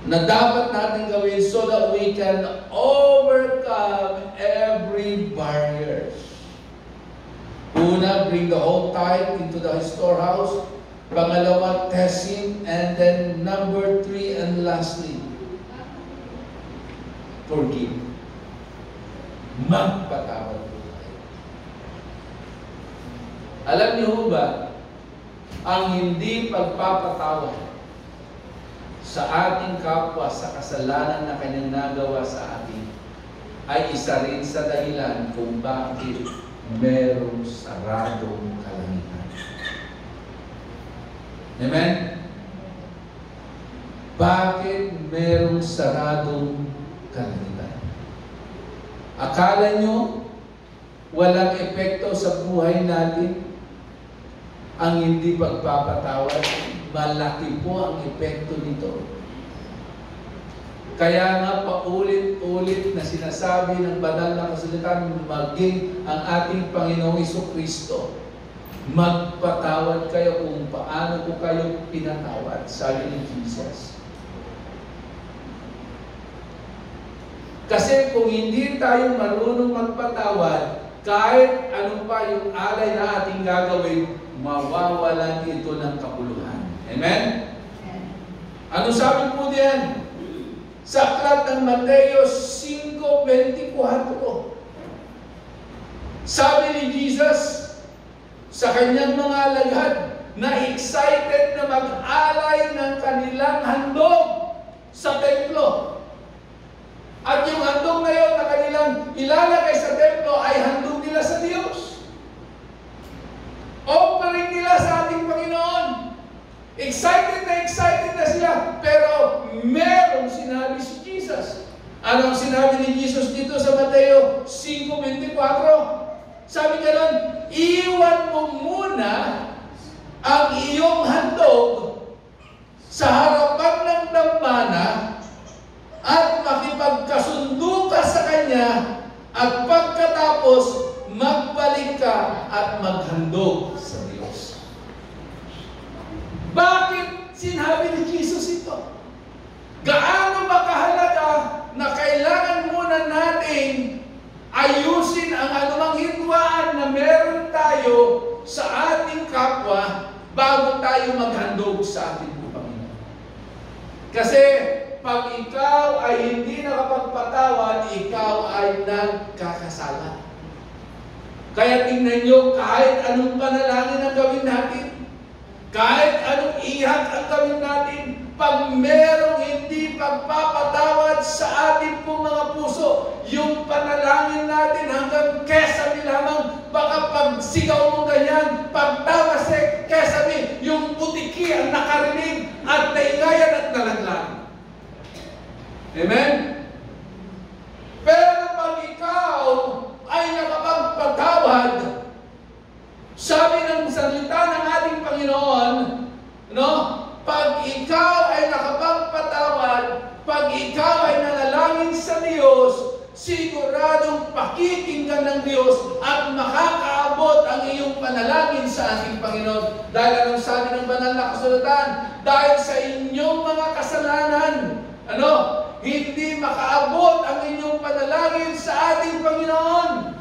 na dapat natin gawin so that we can overcome every barrier. Una, bring the whole tithe into the storehouse. Pangalawa, test him. And then number 3 and lastly, forgive. Magpatawad po tayo. Alam niyo ba, ang hindi pagpapatawad sa ating kapwa sa kasalanan na kanyang nagawa sa atin ay isa rin sa dahilan kung bakit merong saradong kalangitan. Amen? Bakit merong saradong kalangitan? Akala nyo walang epekto sa buhay natin ang hindi pagpapatawad? Malaki po ang epekto nito. Kaya nga paulit-ulit na sinasabi ng banal na kasulatan, maging ang ating Panginoong Jesucristo, magpatawad kayo kung paano ko kayo pinatawad, sabi ni Jesus. Kasi kung hindi tayo marunong magpatawad, kahit ano pa yung alay na ating gagawin, mawawalan ito ng kapuluhan. Amen? Ano sabi po diyan? Sa aklat ng Mateo 5:24. Sabi ni Jesus sa kanyang mga alagad na excited na mag-alay ng kanilang handog sa templo. At yung handog na yun na kanilang ilalagay sa templo ay handog nila sa Diyos. Offering nila sa ating Panginoon. Excited na sila. Pero merong sinabi si Jesus. Ano ang sinabi ni Jesus dito sa Mateo 5:24? Sabi niya nun, iwan mo muna ang iyong handog sa harapan ng dambana at makipagkasundo ka sa Kanya at pagkatapos magbalik ka at maghandog sa Diyos. Bakit sinabi ni Jesus ito? Gaano ba kahalaga na kailangan muna nating ayusin ang anumang hidwaan na meron tayo sa ating kapwa bago tayo maghandog sa ating Panginoon? Kasi pag ikaw ay hindi nakapagpatawad, ikaw ay nagkakasala. Kaya tingnan nyo, kahit anong panalangin ang gawin natin, kahit anong ihag ang gawin natin, pag merong hindi pagpapatawad sa ating pong mga puso, yung panalangin natin hanggang kesabi lamang, baka pag sigaw mo ganyan, pagtamasik, kesabi, yung putiki ang nakarinig at naingayan at nalaglag. Amen? Pero pag ikaw ay nakapagpatawad, sabi ng salita ng ating Panginoon, no? Pag ikaw ay nakapagpatawad, pag ikaw ay nanalangin sa Diyos, siguradong pakikinggan ng Diyos at makakaabot ang iyong panalangin sa ating Panginoon. Dahil anong sabi ng banal na kasulatan? Dahil sa inyong mga kasalanan, hindi makaabot ang inyong panalangin sa ating Panginoon.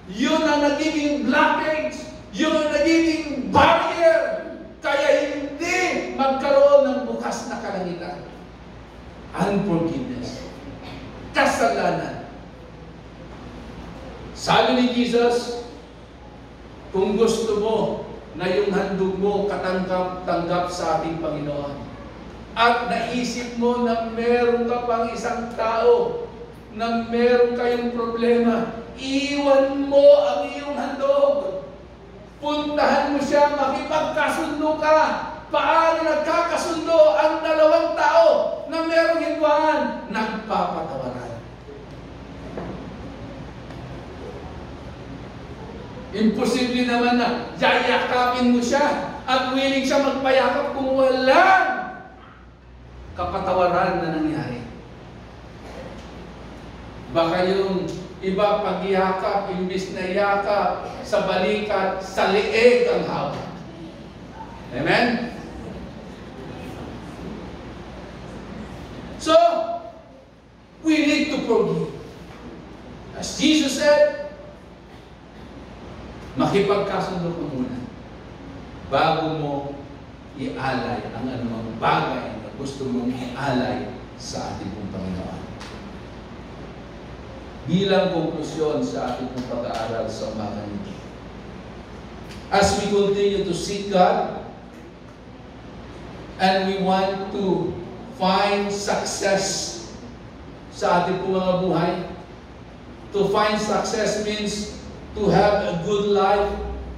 Yun ang nagiging blockage, yun ang nagiging barrier. Kaya hindi magkaroon ng bukas na kalangitan. Unforgiveness. Kasalanan. Sabi ni Jesus, kung gusto mo na yung handog mo katanggap sa ating Panginoon, at naisip mo na meron ka pang isang tao, na meron kayong problema, iwan mo ang iyong handog. Puntahan mo siya, makipagkasundo ka. Paano nagkakasundo ang dalawang tao na merong hidwaan? Nagpapatawaran. Imposible naman na yayakapin mo siya at willing siya magpayakap kung walang kapatawaran na nangyari. Baka yung iba pagyakap, imbis na yakap, sa balikat, sa leeg ang hawak. Amen? So, we need to forgive. As Jesus said, makipagkasundo ka muna bago mo ialay ang anumang bagay na gusto mong ialay sa ating Panginoon. Bilang konklusyon sa ating pag-aaral sa umaga nito, as we continue to seek God and we want to find success sa ating mga buhay, to find success means to have a good life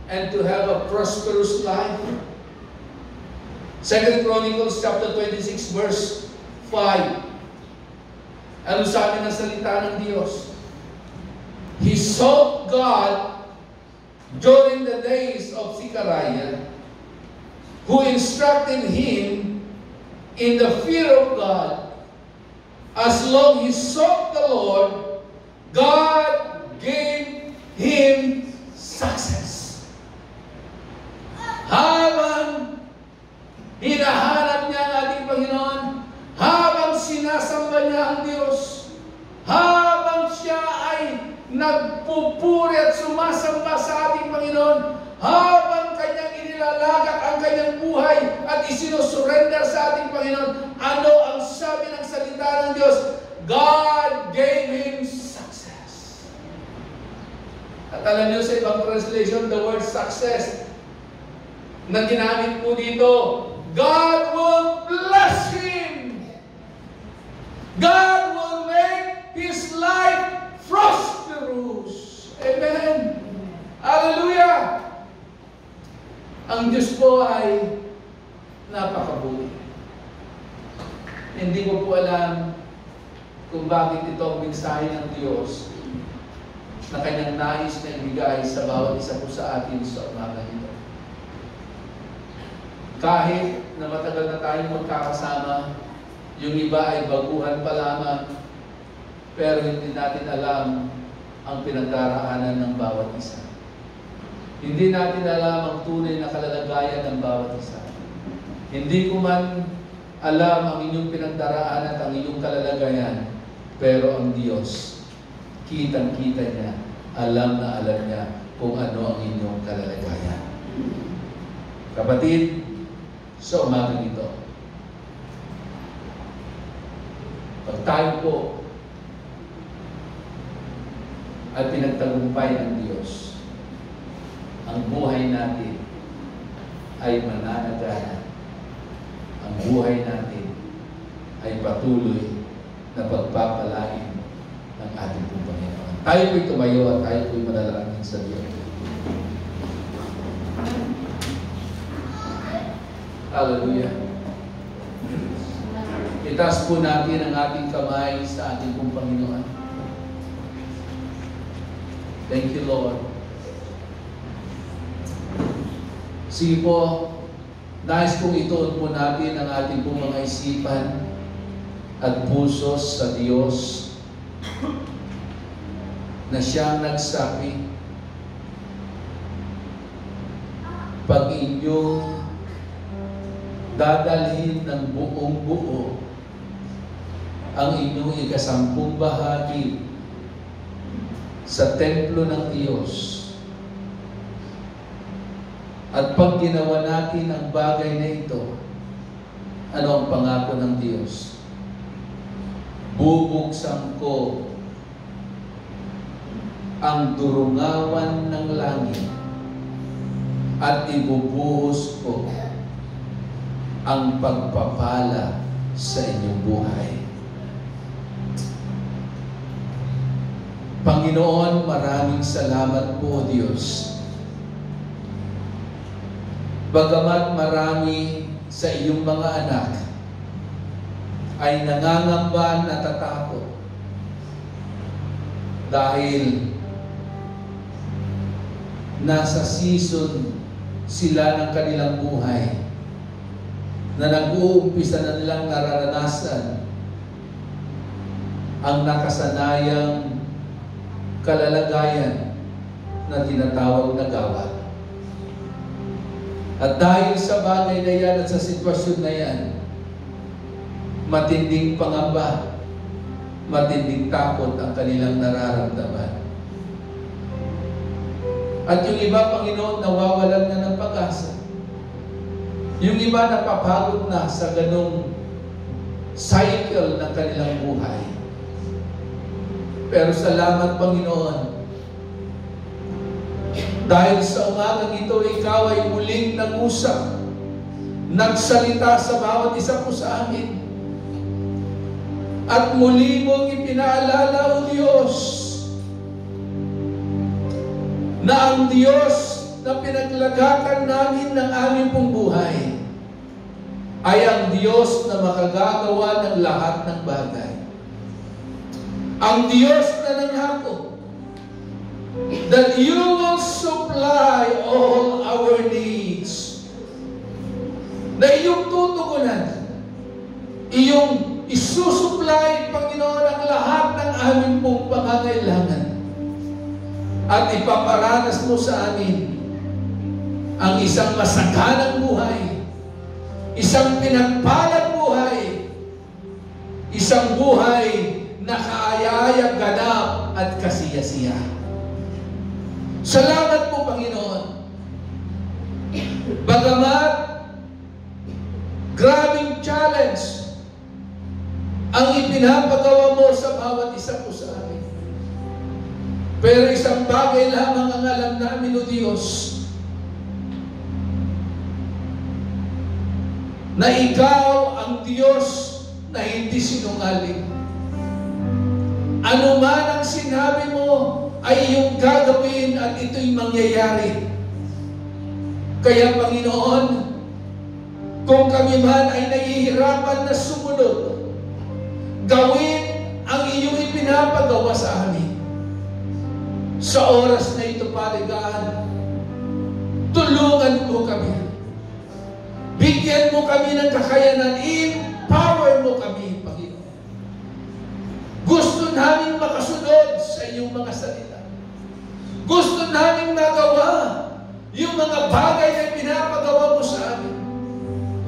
and to have a prosperous life. 2 Chronicles chapter 26 verse 5. Ano sabi ng salita ng Diyos? He sought God during the days of Zechariah, who instructed him in the fear of God. As long he sought the Lord, God gave him success. Habang hinahanap niya ang ating Panginoon, habang sinasamba niya ang Diyos, habang sumasamba sa ating Panginoon, habang kanyang inilalagak ang kanyang buhay at isinusurrender sa ating Panginoon, ano ang sabi ng salita ng Diyos? God gave him success. At alam niyo sa ibang translation, the word success na ginamit po dito, God will bless him. God will make his life prosperous. Amen. Hallelujah. Ang Diyos po ay napakabuti. Hindi ko po alam kung bakit ito ang mensahe ng Diyos na kanyang nais na ibigay sa bawat isa po sa atin sa umaga ito. Kahit na matagal na tayong magkakasama, yung iba ay baguhan pa lamang, pero hindi natin alam ang pinagdaraanan ng bawat isa. Hindi natin alam ang tunay na kalalagayan ng bawat isa. Hindi ko man alam ang inyong pinagdaraanan at ang inyong kalalagayan, pero ang Diyos, kitang-kita niya, alam na alam niya kung ano ang inyong kalalagayan. Kapatid, sa umaga ito, pag tayo po ay pinagtagumpay ng Diyos, ang buhay natin ay mananagana. Ang buhay natin ay patuloy na pagpapalain ng ating Panginoon. Tayo po'y tumayo at tayo po'y manalangin sa Diyos. Hallelujah. Itaas po natin ang ating kamay sa ating Panginoon. Thank you, Lord. Sige po, nais pong ituon po natin ang ating pong mga isipan at puso sa Diyos na siyang nagsabi, pag inyong dadalhin ng buong buo ang inyong ikasampung bahagi sa templo ng Diyos, at pag ginawa natin ang bagay na ito, ano ang pangako ng Diyos? Bubuksan ko ang durungawan ng langit at ibubuhos ko ang pagpapala sa inyong buhay. Panginoon, maraming salamat po, Diyos. Bagamat marami sa iyong mga anak ay nangangamba at natatakot dahil nasa season sila ng kanilang buhay na nag-uumpisa na nilang nararanasan ang nakasanayang kalalagayan na tinatawag na gawa. At dahil sa bagay na yan at sa sitwasyon na yan, matinding pangamba, matinding takot ang kanilang nararamdaman. At yung iba, Panginoon, nawawalan na ng pag-asa. Yung iba napapagod na sa ganong cycle ng kanilang buhay. Pero salamat, Panginoon, dahil sa umagang ito, ikaw ay muling nag-usap, nagsalita sa bawat isa po sa amin. At muli mong ipinaalala, O Diyos, na ang Diyos na pinaglagakan namin ng aming pong buhay ay ang Diyos na makagagawa ng lahat ng bagay. Ang Diyos na nangako that you will supply all our needs. Na iyong tutugunan, iyong isusupply, Panginoon, ang lahat ng aming pong pangangailangan. At ipaparanas mo sa amin ang isang masaganang buhay, isang pinagpalang buhay, isang buhay na kaaya-aya, ganap at kasiyasiya. Salamat po, Panginoon. Bagamat grabing challenge ang ipinapagawa mo sa bawat isa po sa amin. Pero isang bagay lamang ang alam namin, O Diyos, na Ikaw ang Diyos na hindi sinungaling. Ano man ang sinabi mo ay iyong gagawin at ito'y mangyayari. Kaya, Panginoon, kung kami man ay nahihirapan na sumunod, gawin ang iyong ipinapagawa sa amin. Sa oras na ito, Padre God, tulungan mo kami. Bigyan mo kami ng kakayanan. Empower mo kami, Panginoon. Gusto namin makasunod sa iyong mga salita. Gusto namin magawa yung mga bagay na pinapagawa mo sa amin.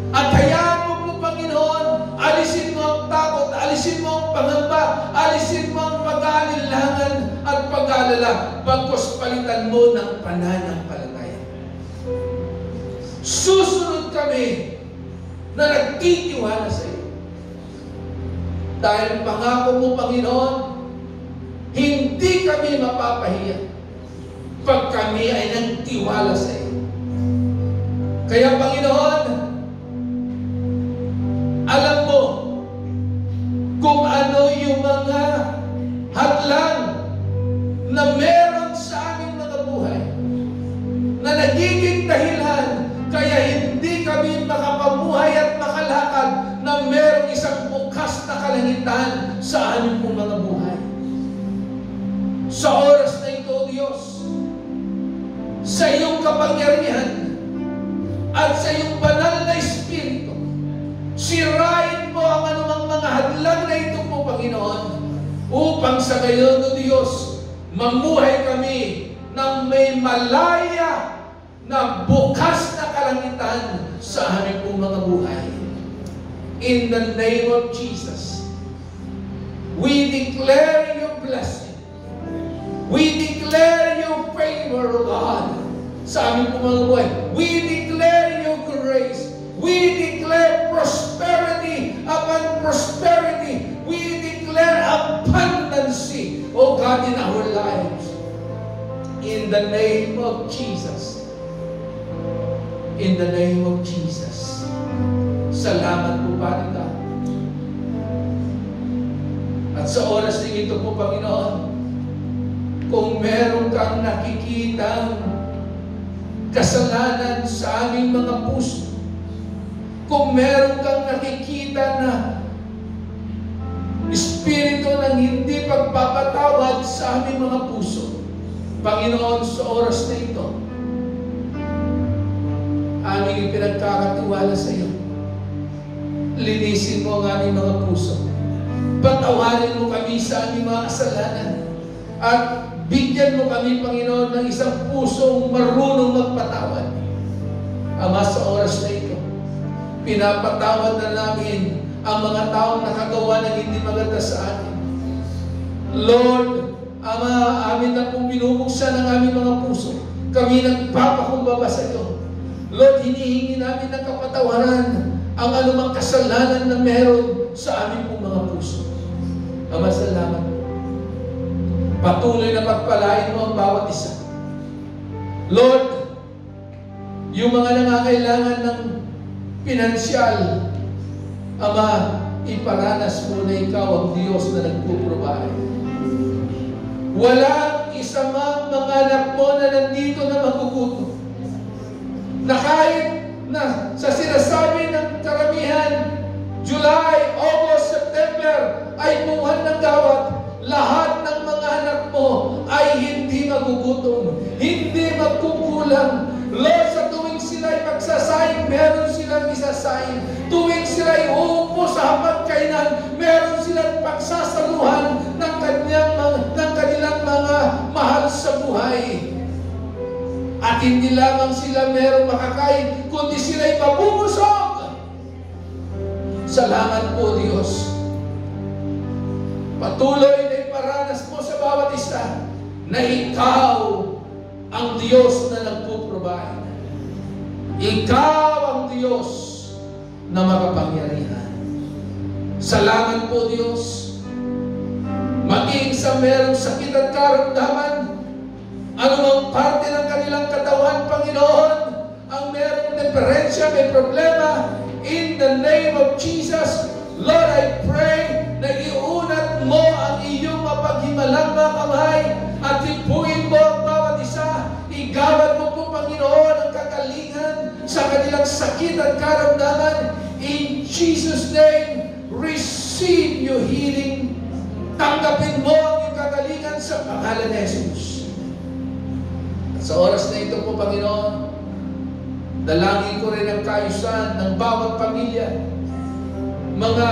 At hayaan mo po, Panginoon, alisin mo ang takot, alisin mo ang pangamba, alisin mo ang pag-aalilangan at pag-aalala, bagkus palitan mo ng pananampalataya. Susunod kami na nagtitiwala sa iyo. Dahil pangako mo, Panginoon, hindi kami mapapahiya pag kami ay nagtiwala sa iyo. Kaya, Panginoon, alam mo kung ano yung mga hadlang na meron sa aming mga buhay na nagiging dahilan kaya hindi kami makapamuhay at makalakad na merong isang bukas na kalangitan sa aming pong mga buhay. Sa oras na ito, Diyos, sa iyong kapangyarihan at sa iyong banal na Espiritu, sirain mo ang anumang mga hadlang na ito po, Panginoon, upang sa gayon, O Diyos, mamuhay kami ng may malaya na bukas na kalangitan sa aming pong mga buhay. In the name of Jesus, we declare your blessing. We declare your favor, O God, sa aming pong mga buhay. We declare your grace. We declare prosperity upon prosperity. We declare abundancy, O God, in our lives. In the name of Jesus. In the name of Jesus. Salamat po, Padre God. At sa oras na ito po, Panginoon, kung meron kang nakikitang kasalanan sa aming mga puso, kung meron kang nakikita na espiritu ng hindi pagpapatawad sa aming mga puso, Panginoon, sa oras na ito, aming ipinagkakatiwala sa iyo. Linisin mo ang aming mga puso. Patawarin mo kami sa aming mga kasalanan. At bigyan mo kami, Panginoon, ng isang pusong marunong magpatawad. Ama, sa oras na ito, pinapatawad na namin ang mga taong nakagawa ng hindi maganda sa atin. Lord, Ama, amin na pong binubuksan ang aming mga puso. Kami nagpapakumbaba sa iyo. Lord, hinihingi namin ng kapatawaran ang anumang kasalanan na meron sa aming pong mga puso. Ama, salamat. Patuloy na pagpalain mo ang bawat isa. Lord, yung mga nangangailangan ng pinansyal, Ama, iparanas mo na ikaw ang Diyos na nagpuprovide. Walang isa mang mga anak mo na nandito na magugutom. Na kahit na sa sinasabi ng karamihan, July, August, September, ay buwan ng gawat, lahat ng mga anak mo ay hindi magugutom, hindi magkukulang. Lord, sa tuwing sila'y magsasaing, meron silang isasaing. Tuwing sila'y uupo sa hapagkainan, meron silang pagsasaluhan ng kanilang mga mahal sa buhay. At hindi lamang sila meron makakain, kundi sila'y mabubusog. Salamat po, Diyos. Patuloy na iparanas mo sa bawat isa na ikaw ang Diyos na nagpo-provide. Ikaw ang Diyos na makapangyarihan. Salamat po, Diyos. Maging sa merong sakit at karamdaman, anumang parte ng kanilang katawan, Panginoon, ang merong diferensya, may problema, in the name of Jesus, Lord, I pray na iunat mo ang iyong mapaghimalang mga kamay at tipuin mo ang bawat isa. Igawad mo po, Panginoon, ang kagalingan sa kanilang sakit at karamdaman. In Jesus' name, receive your healing. Tanggapin mo ang iyong kagalingan sa pangalan ni Jesus. At sa oras na ito po, Panginoon, dalangin ko rin ang kaayusan ng bawat pamilya. Mga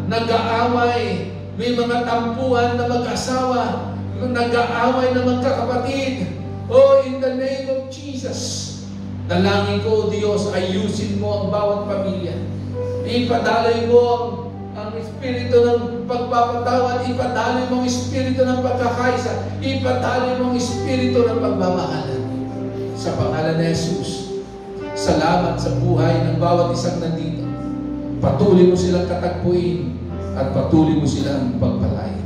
nag-aaway, may mga tampuhan na mag-asawa, nag-aaway na magkakapatid. Oh, in the name of Jesus, dalangin ko, Diyos, ayusin mo ang bawat pamilya. Ipadaloy mo ang espiritu ng pagpapatawad, ipadaloy mo ang espiritu ng pagkakaisa, ipadaloy mo ang espiritu ng pagmamahalan. Sa pangalan ni Jesus, salamat sa buhay ng bawat isang nandito. Patuloy mo silang katagpuin at patuloy mo silang pagpalain.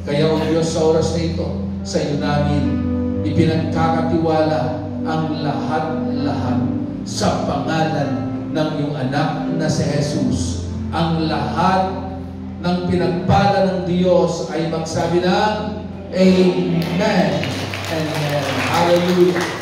Kaya, O Diyos, sa oras na ito, sa iyo namin ipinagkakatiwala ang lahat-lahat sa pangalan ng iyong anak na si Jesus. Ang lahat ng pinagpala ng Diyos ay magsabi ng Amen. Amen. Hallelujah.